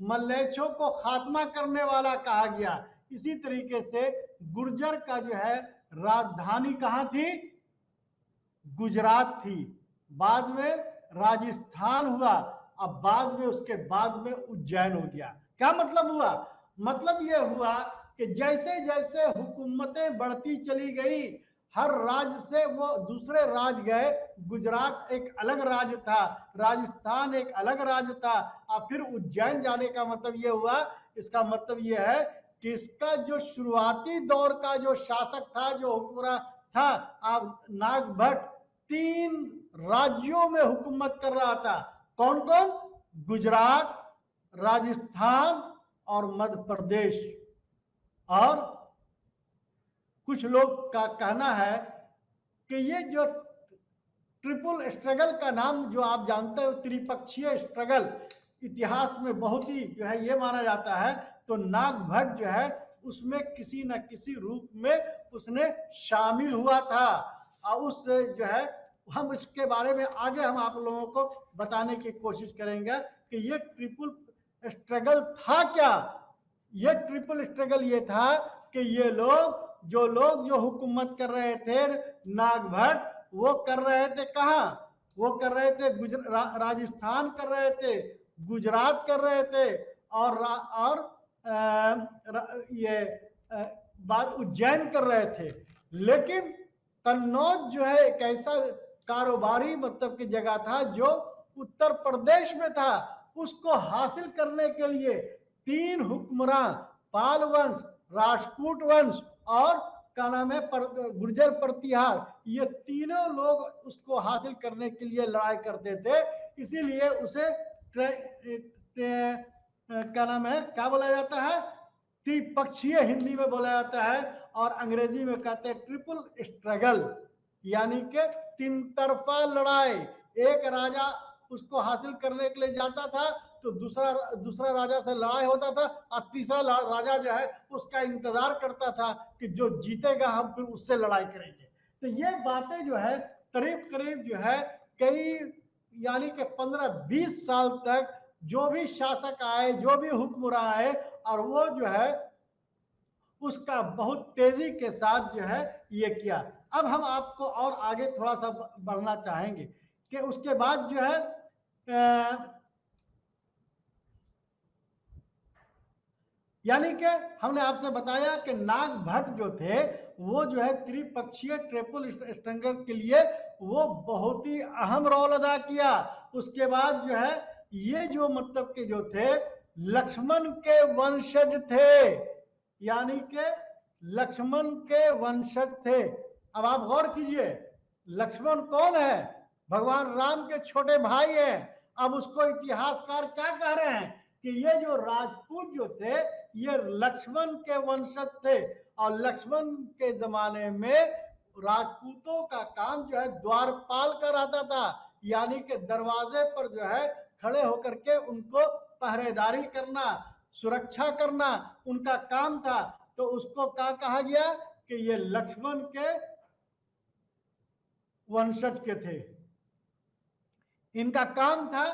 मलेच्छों को खात्मा करने वाला कहा गया। इसी तरीके से गुर्जर का जो है राजधानी कहाँ थी? गुजरात थी। बाद में राजस्थान हुआ, अब बाद में उसके बाद में उज्जैन हो गया। क्या मतलब हुआ? मतलब यह हुआ कि जैसे जैसे हुकूमतें बढ़ती चली गई, हर राज्य से वो दूसरे राज्य गए। गुजरात एक अलग राज्य था, राजस्थान एक अलग राज्य था, और फिर उज्जैन जाने का मतलब यह हुआ, इसका मतलब यह है कि इसका जो शुरुआती दौर का जो शासक था, जो हुक्मरान था, अब नागभट्ट 3 राज्यों में हुकूमत कर रहा था। कौन कौन? गुजरात, राजस्थान और मध्य प्रदेश। और कुछ लोग का कहना है कि ये जो ट्रिपल स्ट्रगल का नाम जो आप जानते हो, त्रिपक्षीय स्ट्रगल, इतिहास में बहुत ही जो है ये माना जाता है। तो नागभट्ट जो है उसमें किसी न किसी रूप में उसने शामिल हुआ था। और उस जो है हम इसके बारे में आगे हम आप लोगों को बताने की कोशिश करेंगे कि ये ट्रिपल स्ट्रगल था क्या। ये ट्रिपल स्ट्रगल ये था कि ये लोग जो हुकूमत कर रहे थे, नागभट्ट, वो कर रहे थे कहाँ? वो कर रहे थे राजस्थान कर रहे थे, गुजरात कर रहे थे, और ये बात उज्जैन कर रहे थे। लेकिन कन्नौज जो है एक ऐसा कारोबारी मतलब की जगह था जो उत्तर प्रदेश में था। उसको हासिल करने के लिए 3 हुक्मरान, पाल वंश, राजपूत वंश और क्या नाम है गुर्जर प्रतिहार, ये तीनों लोग उसको हासिल करने के लिए लड़ाई करते थे। इसीलिए उसे क्या नाम है, क्या बोला जाता है? त्रिपक्षीय हिंदी में बोला जाता है, और अंग्रेजी में कहते हैं ट्रिपल स्ट्रगल, यानी कि 3 तरफा लड़ाई। एक राजा उसको हासिल करने के लिए जाता था तो दूसरा राजा से लड़ाई होता था, और तीसरा राजा जो है उसका इंतजार करता था कि जो जीतेगा हम फिर उससे लड़ाई करेंगे। तो ये बातें जो है करीब करीब जो है कई यानी कि 15-20 साल तक जो भी शासक आए, जो भी हुक्मरान आए, और वो जो है उसका बहुत तेजी के साथ जो है ये किया। अब हम आपको और आगे थोड़ा सा बढ़ना चाहेंगे कि उसके बाद जो है यानी कि हमने आपसे बताया कि नागभट्ट जो थे वो जो है त्रिपक्षीय ट्रिपल स्ट्रगल के लिए वो बहुत ही अहम रोल अदा किया। उसके बाद जो है ये जो मतलब के जो थे लक्ष्मण के वंशज थे, यानी कि लक्ष्मण के वंशज थे। अब आप गौर कीजिए, लक्ष्मण कौन है? भगवान राम के छोटे भाई हैं। अब उसको इतिहासकार क्या कह रहे हैं कि ये जो राजपूत जो थे ये लक्ष्मण के वंशज थे, और लक्ष्मण के जमाने में राजपूतों का काम जो है द्वारपाल का रहता था, यानी कि दरवाजे पर जो है खड़े होकर के उनको पहरेदारी करना, सुरक्षा करना उनका काम था। तो उसको क्या कहा गया कि ये लक्ष्मण के वंशज के थे। इनका काम था,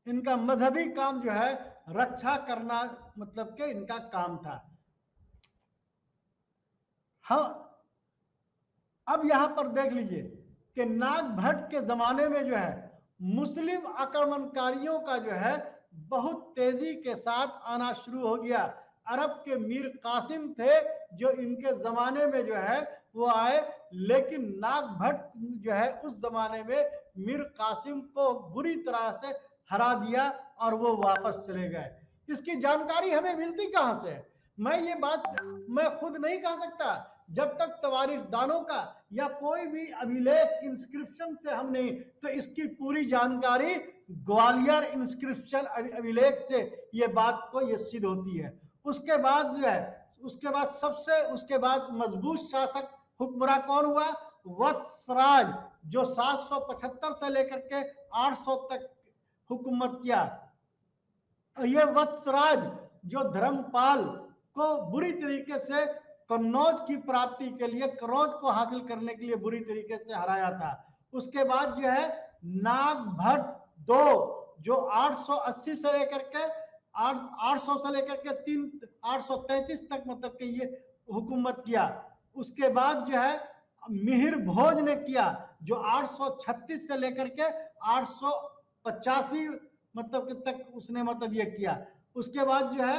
इनका मजहबी काम जो है रक्षा करना, मतलब के इनका काम था। हाँ, अब यहां पर देख लीजिए कि नागभट्ट के जमाने में जो है मुस्लिम आक्रमणकारियों का जो है बहुत तेजी के साथ आना शुरू हो गया। अरब के मीर कासिम थे जो इनके जमाने में जो है वो आए, लेकिन नागभट्ट जो है उस जमाने में मीर कासिम को बुरी तरह से हरा दिया और वो वापस चले गए। इसकी जानकारी हमें मिलती कहां से? मैं ये बात मैं खुद नहीं कह सकता, जब तक तवारीखदानों का या कोई भी अभिलेख इंस्क्रिप्शन से हम नहीं, तो इसकी पूरी जानकारी ग्वालियर इंस्क्रिप्शन अभिलेख से ये बात को ये सिद्ध होती है। उसके बाद जो है उसके बाद मजबूत शासक हुक्मरान कौन हुआ? वत्सराज, जो 775 से लेकर के 800 तक हुकूमत किया। ये वत्सराज जो धर्मपाल को बुरी तरीके से कन्नौज की प्राप्ति के लिए, कन्नौज को हासिल करने के लिए बुरी तरीके से हराया था। उसके बाद जो है नागभट्ट दो, जो 880 से लेकर के 800 से लेकर के 833 तक मतलब कि ये हुकूमत किया। उसके बाद जो है मिहिर भोज ने किया, जो 836 से लेकर के 885 मतलब कि तक उसने मतलब ये किया। उसके बाद जो है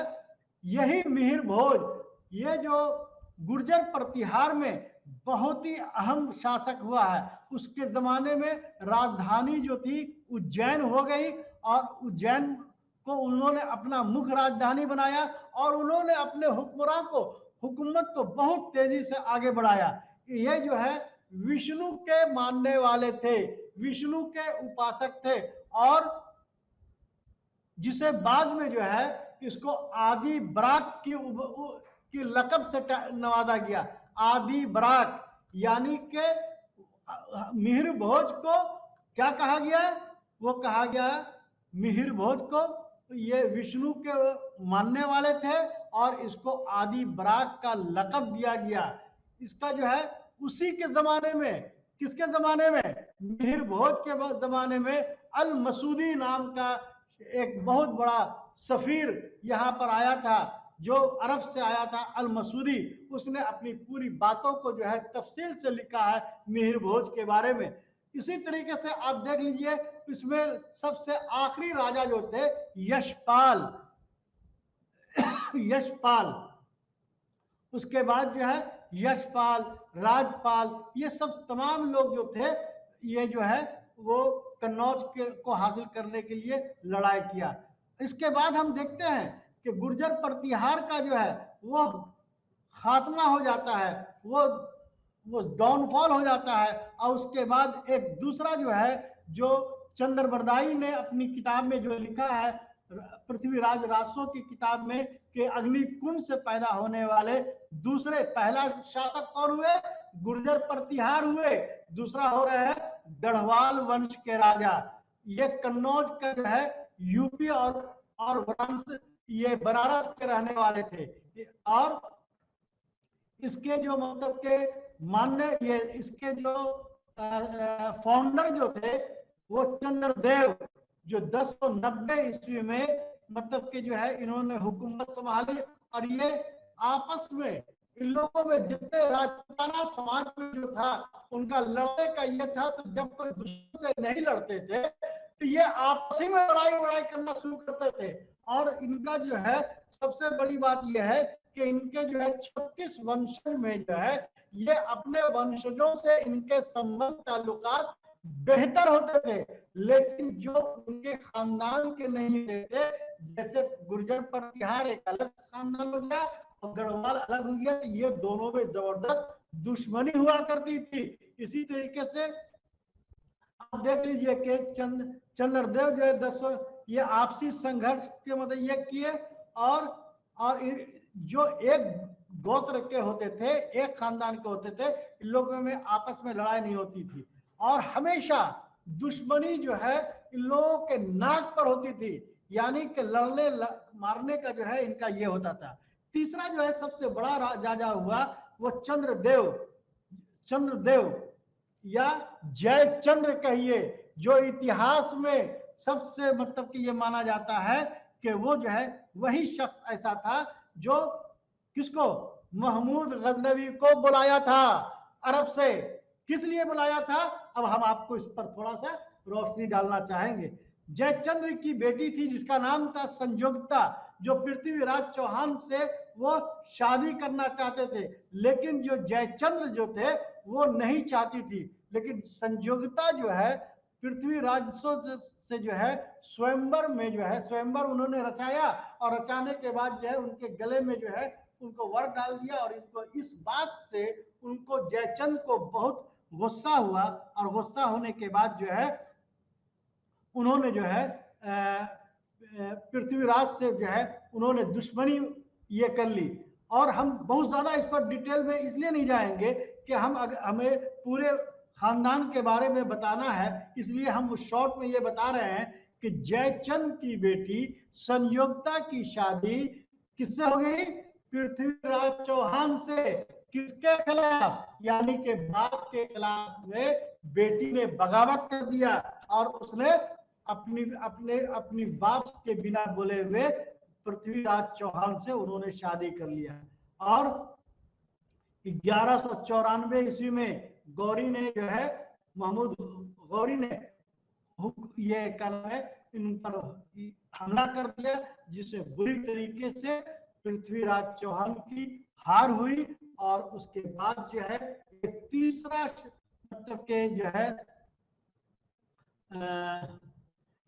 यही मिहिर भोज, ये जो गुर्जर प्रतिहार में बहुत ही अहम शासक हुआ है। उसके जमाने में राजधानी जो थी उज्जैन हो गई, और उज्जैन को उन्होंने अपना मुख्य राजधानी बनाया, और उन्होंने अपने हुकूमत को बहुत तेजी से आगे बढ़ाया। ये जो है विष्णु के मानने वाले थे, विष्णु के उपासक थे, और जिसे बाद में जो है इसको आदि बराक की लकब से नवाजा गया। आदि बराक, यानी के मिहिर भोज को क्या कहा गया? वो कहा गया मिहिर भोज को ये विष्णु के मानने वाले थे, और इसको आदि बराक का लकब दिया गया। इसका जो है उसी के जमाने में, किसके जमाने में? मिहिर भोज के जमाने में अल मसूदी नाम का एक बहुत बड़ा सफीर यहाँ पर आया था, जो अरब से आया था, अल मसूदी। उसने अपनी पूरी बातों को जो है तफसील से लिखा है मिहिर भोज के बारे में। इसी तरीके से आप देख लीजिए, इसमें सबसे आखिरी राजा जो थे यशपाल, यशपाल। उसके बाद जो है यशपाल, राजपाल, ये सब तमाम लोग जो थे, ये जो है वो कन्नौज को हासिल करने के लिए लड़ाई किया। इसके बाद हम देखते हैं कि गुर्जर प्रतिहार का जो है वो खात्मा हो जाता है, वो डाउनफॉल हो जाता है। और उसके बाद एक दूसरा जो है, जो चंद्रबरदाई ने अपनी किताब में जो लिखा है, पृथ्वीराज रासो की किताब में, कि अग्निकुंड से पैदा होने वाले दूसरे पहला शासक कौन हुए? गुर्जर प्रतिहार हुए। दूसरा हो रहे हैं गढ़वाल वंश के राजा। ये कन्नौज का जो है यूपी और वंश, ये बनारस के रहने वाले थे। और इसके जो मतलब के मान्य, ये इसके जो फाउंडर जो थे वो चंद्रदेव, जो 1090 ईस्वी में मतलब के जो है इन्होंने हुकूमत संभाली। और ये आपस में इन लोगों में जितने राजपूताना समाज में जो था उनका लड़ने का ये था, तो जब कोई दुश्मन से नहीं लड़ते थे तो ये आपस में लड़ाई करना शुरू करते थे। और इनका जो है सबसे बड़ी बात यह है कि इनके जो है 36 वंशज में जो है ये अपने वंशजों से इनके संबंध ताल्लुकात बेहतर होते थे, लेकिन जो उनके खानदान के नहीं थे, जैसे गुर्जर प्रतिहार एक अलग खानदान हो गया और गढ़वाल अलग हो गया, ये दोनों में जबरदस्त दुश्मनी हुआ करती थी। इसी तरीके से आप देख लीजिए कि चंद्रदेव जो है 10 ये आपसी संघर्ष के मतलब ये किए, और जो एक गोत्र के होते थे, एक खानदान के होते थे, इन लोगों में आपस में लड़ाई नहीं होती थी और हमेशा दुश्मनी जो है इन लोगों के नाक पर होती थी, यानी कि लड़ने मारने का जो है इनका ये होता था। तीसरा जो है सबसे बड़ा राजा हुआ वो चंद्रदेव या जयचंद्र कहिए, जो इतिहास में सबसे मतलब कि ये माना जाता है कि वो जो है वही शख्स ऐसा था जो किसको, महमूद गजनवी को बुलाया था अरब से। किस लिए बुलाया था, अब हम आपको इस पर थोड़ा सा रोशनी डालना चाहेंगे। जयचंद्र की बेटी थी जिसका नाम था संयोगिता, जो पृथ्वीराज चौहान से वो शादी करना चाहते थे, लेकिन जो जयचंद्र जो थे वो नहीं चाहती थी। लेकिन संयोगिता जो है पृथ्वीराज से जो है स्वयंवर में जो है स्वयंवर उन्होंने रचाया और रचाने के बाद जो है उनके गले में जो है उनको वर डाल दिया और इनको इस बात से उनको जयचंद को बहुत गुस्सा हुआ और गुस्सा होने के बाद जो है उन्होंने जो है पृथ्वीराज से जो है उन्होंने दुश्मनी ये कर ली। और हम बहुत ज्यादा इस पर डिटेल में इसलिए नहीं जाएंगे कि हमें पूरे खानदान के बारे में बताना है, इसलिए हम शॉर्ट में ये बता रहे हैं कि जयचंद की बेटी संयोगिता की शादी किससे हो गई, पृथ्वीराज चौहान से। किसके खिलाफ, यानी कि बाप के खिलाफ में बेटी ने बगावत कर दिया और उसने अपनी बाप के बिना बोले हुए पृथ्वीराज चौहान से उन्होंने शादी कर लिया। और 1194 ईस्वी में गौरी ने जो है महमूद गौरी ने ये करना है इन पर हमला कर दिया, जिससे बुरी तरीके से पृथ्वीराज चौहान की हार हुई। और उसके बाद जो है एक तीसरा मतलब के जो है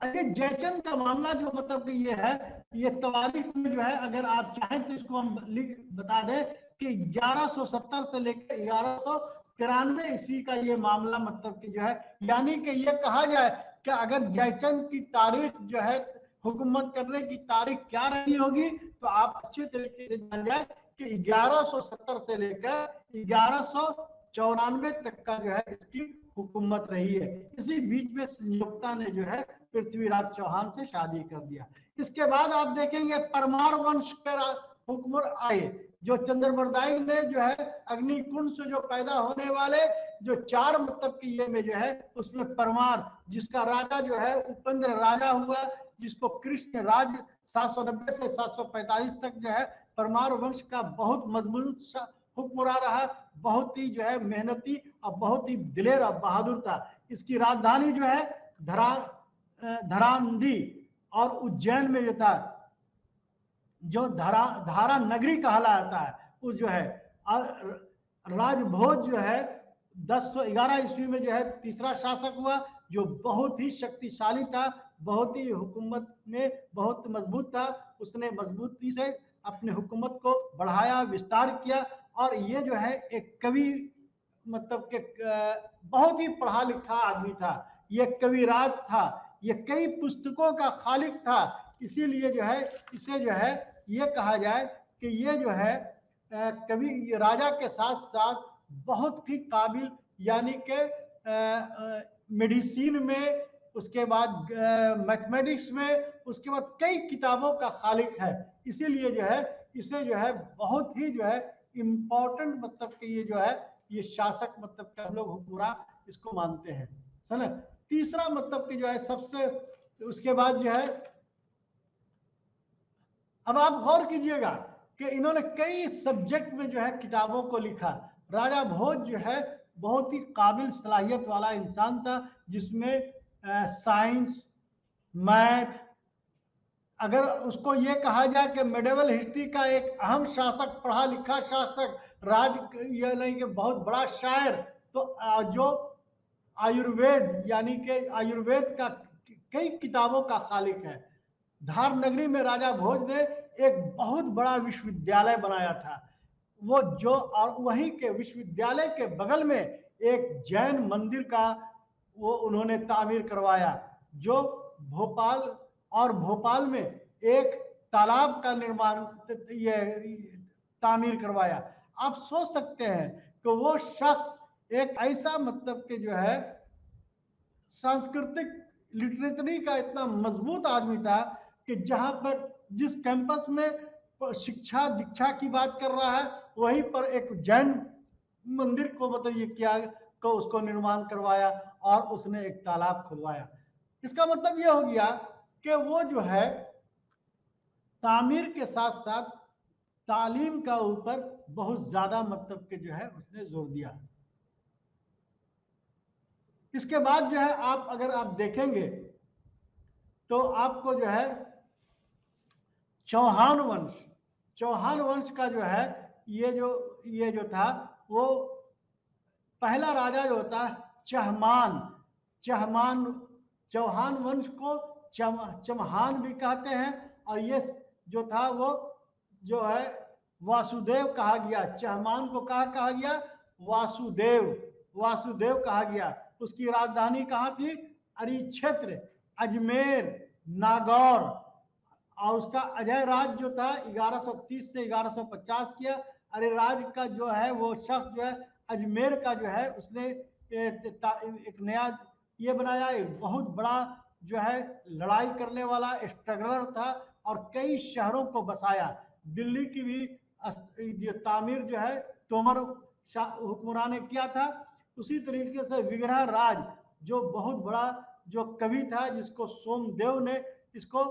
अरे जयचंद का मामला जो मतलब कि ये है, ये तवारीख में जो है अगर आप चाहें तो इसको हम बता दें कि 1170 से लेकर 1193 ईस्वी का ये मामला मतलब कि जो है, यानी कि ये कहा जाए कि अगर जयचंद की तारीख जो है हुकूमत करने की तारीख क्या रही होगी तो आप अच्छे तरीके से जान जाए कि 1170 से लेकर 1194 तक का जो है इसकी हुकूमत रही है। इसी बीच में संयोगिता ने जो है पृथ्वीराज चौहान से शादी कर दिया। इसके बाद आप देखेंगे परमार वंश के हुक्मरान आए, जो चंद्रबरदाई ने जो है अग्निकुंड से जो पैदा होने वाले जो चार मतलब की ये में जो है उसमें परमार, जिसका राजा जो है उपेंद्र राजा हुआ, जिसको कृष्ण राज 790 से 745 तक जो है परमार वंश का बहुत मजबूत हुक्मरान रहा, बहुत ही जो है मेहनती और बहुत ही दिलेर और बहादुर था। इसकी राजधानी जो है धरांधी और उज्जैन में जो था जो धारा नगरी कहलाता है, वो जो है राजभोज जो है 1011 ईस्वी में जो है तीसरा शासक हुआ, जो बहुत ही शक्तिशाली था, बहुत ही हुकूमत में बहुत मजबूत था। उसने मजबूती से अपने हुकूमत को बढ़ाया, विस्तार किया और ये जो है एक कवि मतलब के बहुत ही पढ़ा लिखा आदमी था, ये कविराज था, ये कई पुस्तकों का खालिक था। इसीलिए जो है इसे जो है ये कहा जाए कि ये जो है कवि राजा के साथ साथ बहुत ही काबिल, यानी कि मेडिसिन में, उसके बाद मैथमेटिक्स में, उसके बाद कई किताबों का खालिक है। इसीलिए जो है इसे जो है बहुत ही जो है इम्पोर्टेंट मतलब कि ये जो है ये शासक मतलब कि हम लोग हुक्मरान इसको मानते हैं, है ना। तीसरा मतलब कि जो है सबसे उसके बाद जो है अब आप गौर कीजिएगा कि इन्होंने कई सब्जेक्ट में जो है किताबों को लिखा। राजा भोज जो है बहुत ही काबिल सलाहियत वाला इंसान था, जिसमें साइंस, मैथ, अगर उसको ये कहा जाए कि मेडिवल हिस्ट्री का एक अहम शासक, पढ़ा लिखा शासक, ये नहीं कि बहुत बड़ा शायर, तो जो आयुर्वेद यानी कि आयुर्वेद का कई किताबों का खालिक है। धार नगरी में राजा भोज ने एक बहुत बड़ा विश्वविद्यालय बनाया था, वो जो और वहीं के विश्वविद्यालय के बगल में एक जैन मंदिर का वो उन्होंने तामीर करवाया, जो भोपाल में एक तालाब का निर्माण, ये तामीर करवाया। आप सोच सकते हैं कि वो शख्स एक ऐसा मतलब के जो है सांस्कृतिक लिटरेचरी का इतना मजबूत आदमी था कि जहां पर जिस कैंपस में शिक्षा दीक्षा की बात कर रहा है वहीं पर एक जैन मंदिर को मतलब ये किया को उसको निर्माण करवाया और उसने एक तालाब खुलवाया। इसका मतलब ये हो गया कि वो जो है तामीर के साथ साथ तालीम का ऊपर बहुत ज्यादा मतलब के जो है उसने जोर दिया। इसके बाद जो है आप अगर आप देखेंगे तो आपको जो है चौहान वंश का जो है ये जो था वो पहला राजा जो होता है चहमान चौहान वंश को चमहान भी कहते हैं। और ये जो था वो जो है वासुदेव कहा गया। चहमान को कहा गया वासुदेव कहा गया। उसकी राजधानी कहाँ थी? अरी क्षेत्र, अजमेर, नागौर। और उसका अजय राज जो था 1130 से 1150 किया। अरे राज का जो है वो शख्स जो है अजमेर का जो है उसने एक नया ये बनाया, एक बहुत बड़ा जो है लड़ाई करने वाला स्ट्रगलर था और कई शहरों को बसाया। दिल्ली की भी तामीर जो है तोमर हुक्मरान ने किया था। उसी तरीके से विग्रह राज जो बहुत बड़ा जो कवि था जिसको सोमदेव ने इसको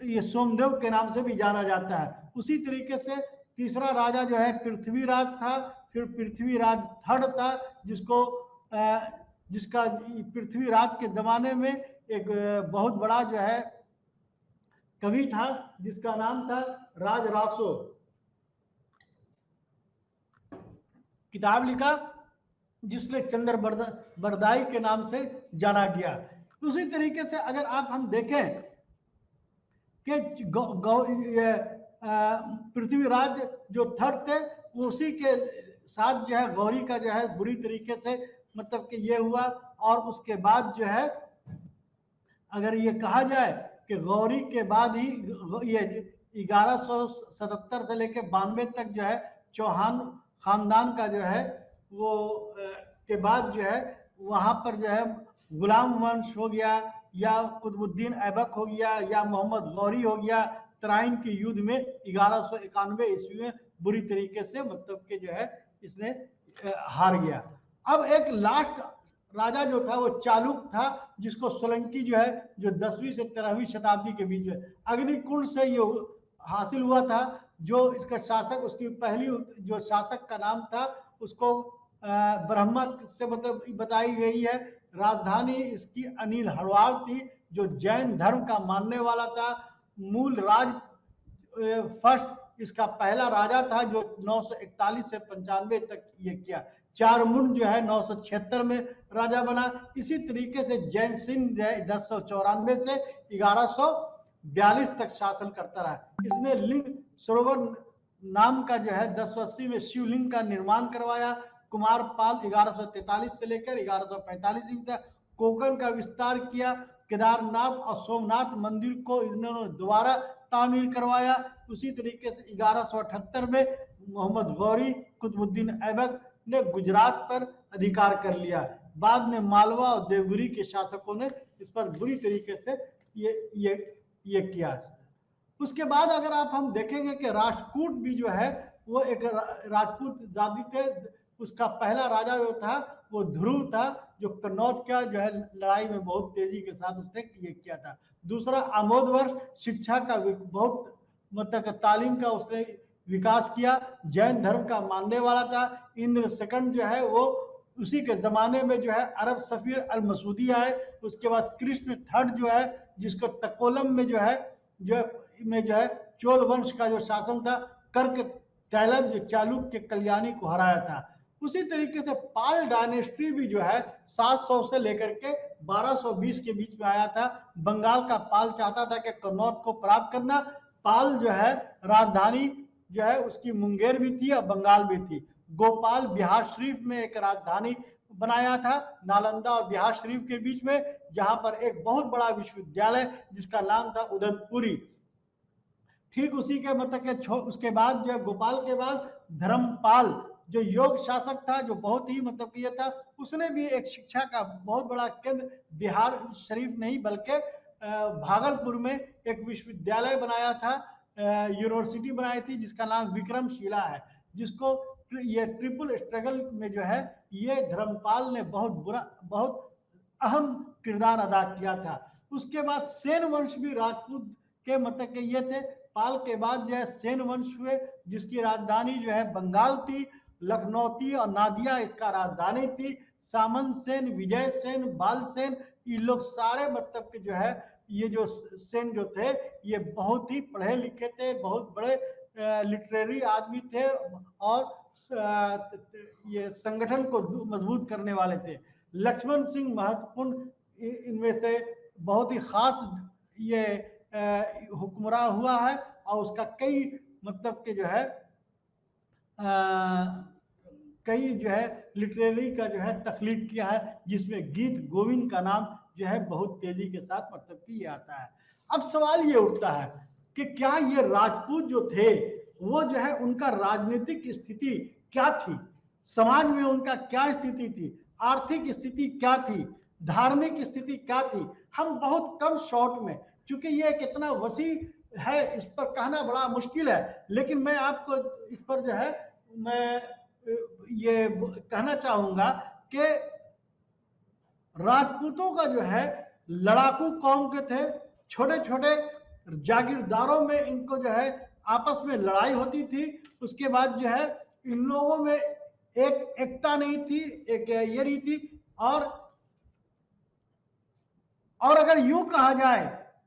ये सोमदेव के नाम से भी जाना जाता है। उसी तरीके से तीसरा राजा जो है पृथ्वीराज था। फिर पृथ्वीराज थर्ड था जिसका पृथ्वीराज के जमाने में एक बहुत बड़ा जो है कवि था जिसका नाम था राजरासो। किताब लिखा जिसने चंद्र बरदाई के नाम से जाना गया। उसी तरीके से अगर आप हम देखें कि पृथ्वीराज जो थर्ड थे उसी के साथ जो है गौरी का जो है बुरी तरीके से मतलब कि ये हुआ। और उसके बाद जो है अगर ये कहा जाए कि गौरी के बाद ही ये 1177 से लेकर 92 तक जो है चौहान खानदान का जो है वो के बाद जो है वहां पर जो है गुलाम वंश हो गया या कुतुबुद्दीन ऐबक हो गया या मोहम्मद गौरी हो गया। तराइन के युद्ध में 1191 ईस्वी में बुरी तरीके से मतलब के जो है इसने हार गया। अब एक लास्ट राजा जो था वो चालुक था जिसको सोलंकी जो है जो 10वीं से 13वीं शताब्दी के बीच में अग्निकुंड से ये हासिल हुआ था। जो इसका शासक उसकी पहली जो शासक का नाम था उसको ब्रह्मा से मतलब बताई गई है। राजधानी इसकी अनिल हरवाल थी जो जैन धर्म का मानने वाला था। मूल राज फर्स्ट इसका पहला राजा था जो 941 से 95 तक ये किया। चारमुंड जो है 976 में राजा बना। इसी तरीके से जैन सिंह 1094 से 1142 तक शासन करता रहा। इसने लिंग सरोवर नाम का जो है 1080 में शिवलिंग का निर्माण करवाया। कुमार पाल 1143 से लेकर 1145 तक कोकण का विस्तार किया। केदारनाथ और सोमनाथ मंदिर को इन्होंने दोबारा तामीर करवाया। उसी तरीके से 1178 में मोहम्मद गौरी कुतुबुद्दीन ऐबक ने गुजरात पर अधिकार कर लिया। बाद में मालवा और देवगिरी के शासकों ने इस पर बुरी तरीके से ये किया। उसके बाद अगर आप हम देखेंगे कि राष्ट्रकूट भी जो है वो एक राजपूत जाति थे। उसका पहला राजा जो था वो ध्रुव था जो कन्नौज का जो है लड़ाई में बहुत तेजी के साथ उसने ये किया था। दूसरा आमोद वर्ष शिक्षा का बहुत मतलब तालीम का उसने विकास किया। जैन धर्म का मानने वाला था। इंद्र सेकंड जो है वो उसी के जमाने में जो है अरब सफीर अल मसूदी आए। उसके बाद कृष्ण थर्ड जो है जिसको तकोलम में जो है चोल वंश का जो शासन था कर्क तैलब जो चालुक्य के कल्याणी को हराया था। उसी तरीके से पाल डायनेस्टी भी जो है 700 से लेकर के 1220 के बीच में आया था। बंगाल का पाल चाहता था कि कन्नौज को प्राप्त करना। पाल जो है राजधानी जो है उसकी मुंगेर भी थी और बंगाल भी थी। गोपाल बिहार शरीफ में एक राजधानी बनाया था नालंदा और बिहार शरीफ के बीच में जहां पर एक बहुत बड़ा विश्वविद्यालय जिसका नाम था उदयपुरी ठीक उसी के मतलब के उसके बाद जो गोपाल के बाद धर्मपाल जो योग शासक था, जो बहुत ही मतलब कि ये था, उसने भी एक शिक्षा का बहुत बड़ा केंद्र बिहार शरीफ नहीं बल्कि भागलपुर में एक विश्वविद्यालय बनाया था, यूनिवर्सिटी बनाई थी जिसका नाम विक्रमशिला है, जिसको ये ट्रिपल स्ट्रगल में जो है ये धर्मपाल ने बहुत अहम किरदार अदा किया था। उसके बाद सेन वंश भी राजपूत के मतलब के ये थे। पाल के बाद जो है सेन वंश हुए, जिसकी राजधानी जो है बंगाल थी, लखनौती और नादिया इसका राजधानी थी। सामंत सेन, विजय सेन, बाल सेन, ये लोग सारे मतलब के जो है ये जो सेन जो थे ये बहुत ही पढ़े लिखे थे, बहुत बड़े लिटरेरी आदमी थे और ये संगठन को मजबूत करने वाले थे। लक्ष्मण सिंह महत्वपूर्ण इनमें से बहुत ही खास ये हुक्मरान हुआ है और उसका कई मतलब के जो है कई जो है लिटरेरी का जो है तख्लीक किया है, जिसमें गीत गोविंद का नाम जो है बहुत तेजी के साथ मतलब कि ये आता है। अब सवाल ये उठता है कि क्या ये राजपूत जो थे वो जो है उनका राजनीतिक स्थिति क्या थी, समाज में उनका क्या स्थिति थी, आर्थिक स्थिति क्या थी, धार्मिक स्थिति क्या थी। हम बहुत कम शॉर्ट में, चूंकि ये एक इतना वसी है इस पर कहना बड़ा मुश्किल है, लेकिन मैं आपको इस पर जो है मैं ये कहना चाहूंगा कि राजपूतों का जो है लड़ाकू कौम के थे, छोटे छोटे जागीरदारों में इनको जो है आपस में लड़ाई होती थी। उसके बाद जो है इन लोगों में एक एकता नहीं थी, एक ये नहीं थी। और अगर यूं कहा जाए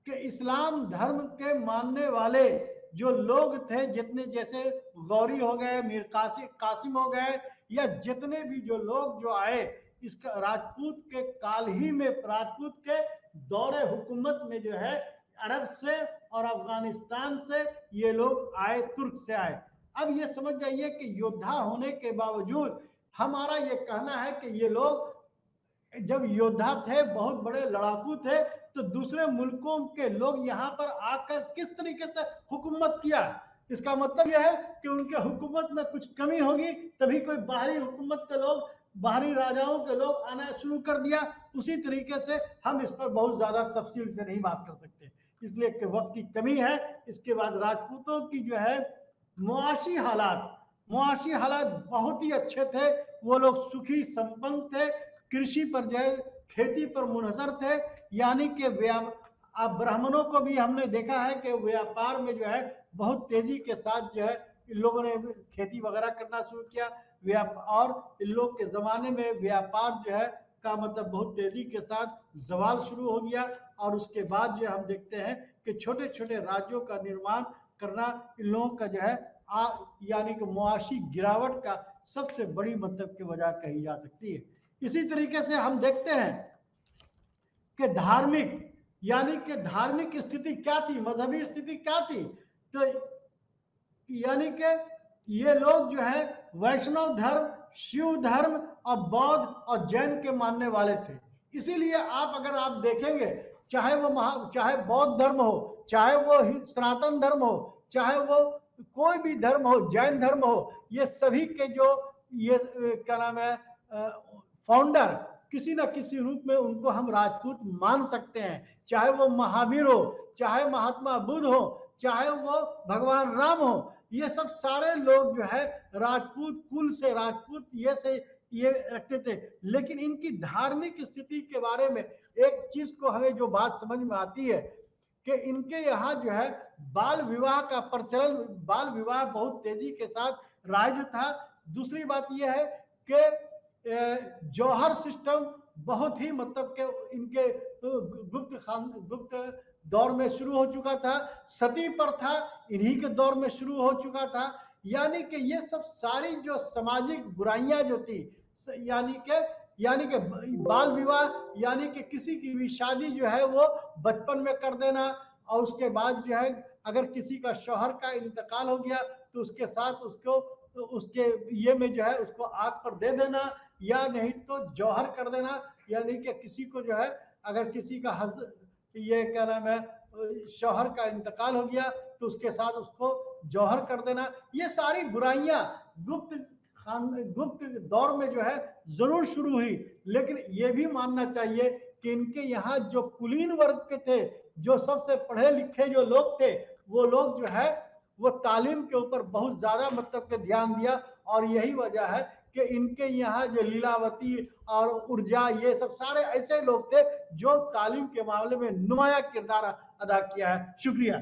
कि इस्लाम धर्म के मानने वाले जो लोग थे, जितने जैसे गौरी हो गए, मीर कासिम हो गए, या जितने भी जो लोग जो आए इसका राजपूत के काल ही में, राजपूत के दौरे हुकूमत में जो है अरब से और अफगानिस्तान से ये लोग आए, तुर्क से आए। अब ये समझ जाइए कि योद्धा होने के बावजूद हमारा ये कहना है कि ये लोग जब योद्धा थे, बहुत बड़े लड़ाकू थे, तो दूसरे मुल्कों के लोग यहाँ पर आकर किस तरीके से हुकूमत किया, इसका मतलब यह है कि उनके हुकूमत में कुछ कमी होगी, तभी कोई बाहरी हुकूमत के लोग, बाहरी राजाओं के लोग आना शुरू कर दिया। उसी तरीके से हम इस पर बहुत ज्यादा तफसील से नहीं बात कर सकते, इसलिए कि वक्त की कमी है। इसके बाद राजपूतों की जो है मुआशी हालात बहुत ही अच्छे थे। वो लोग सुखी संपन्न थे, कृषि पर जो है, खेती पर मुनहसर थे। यानी कि अब ब्राह्मणों को भी हमने देखा है कि व्यापार में जो है बहुत तेजी के साथ जो है इन लोगों ने खेती वगैरह करना शुरू किया। और इन लोग के जमाने में व्यापार जो है का मतलब बहुत तेजी के साथ जवाल शुरू हो गया। और उसके बाद जो हम देखते हैं कि छोटे छोटे राज्यों का निर्माण करना इन लोगों का जो है यानी कि मुआशी गिरावट का सबसे बड़ी मतलब की वजह कही जा सकती है। इसी तरीके से हम देखते हैं कि धार्मिक स्थिति क्या थी, मजहबी स्थिति क्या थी। तो यानी कि ये लोग जो है वैष्णव धर्म, शिव धर्म और बौद्ध और जैन के मानने वाले थे। इसीलिए अगर आप देखेंगे, चाहे बौद्ध धर्म हो, चाहे वो सनातन धर्म हो, चाहे वो कोई भी धर्म हो, जैन धर्म हो, ये सभी के जो ये क्या नाम है फाउंडर, किसी न किसी रूप में उनको हम राजपूत मान सकते हैं। चाहे वो महावीर हो, चाहे महात्मा बुद्ध हो, चाहे वो भगवान राम हो, ये सब सारे लोग जो है राजपूत कुल से, राजपूत ये रखते थे। लेकिन इनकी धार्मिक स्थिति के बारे में एक चीज को हमें जो बात समझ में आती है कि इनके यहाँ जो है बाल विवाह का प्रचलन, बाल विवाह बहुत तेजी के साथ राज था। दूसरी बात यह है कि जौहर सिस्टम बहुत ही मतलब के इनके गुप्त दौर में शुरू हो चुका था। सती प्रथा इन्हीं के दौर में शुरू हो चुका था। यानी कि ये सब सारी जो सामाजिक बुराइयां जो थी, यानी कि बाल विवाह, यानी कि किसी की भी शादी जो है वो बचपन में कर देना, और उसके बाद जो है अगर किसी का शौहर का इंतकाल हो गया तो उसके साथ उसको उसके ये में जो है उसको आग पर दे देना, या नहीं तो जौहर कर देना। यानी कि किसी को जो है अगर किसी का ये क्या नाम है शौहर का इंतकाल हो गया तो उसके साथ उसको जौहर कर देना, ये सारी बुराइयां गुप्त दौर में जो है जरूर शुरू हुई। लेकिन ये भी मानना चाहिए कि इनके यहाँ जो कुलीन वर्ग के थे, जो सबसे पढ़े लिखे जो लोग थे, वो लोग जो है वो तालीम के ऊपर बहुत ज्यादा मतलब के ध्यान दिया। और यही वजह है कि इनके यहाँ जो लीलावती और ऊर्जा, ये सब सारे ऐसे लोग थे जो तालीम के मामले में नुमाया किरदार अदा किया है। शुक्रिया।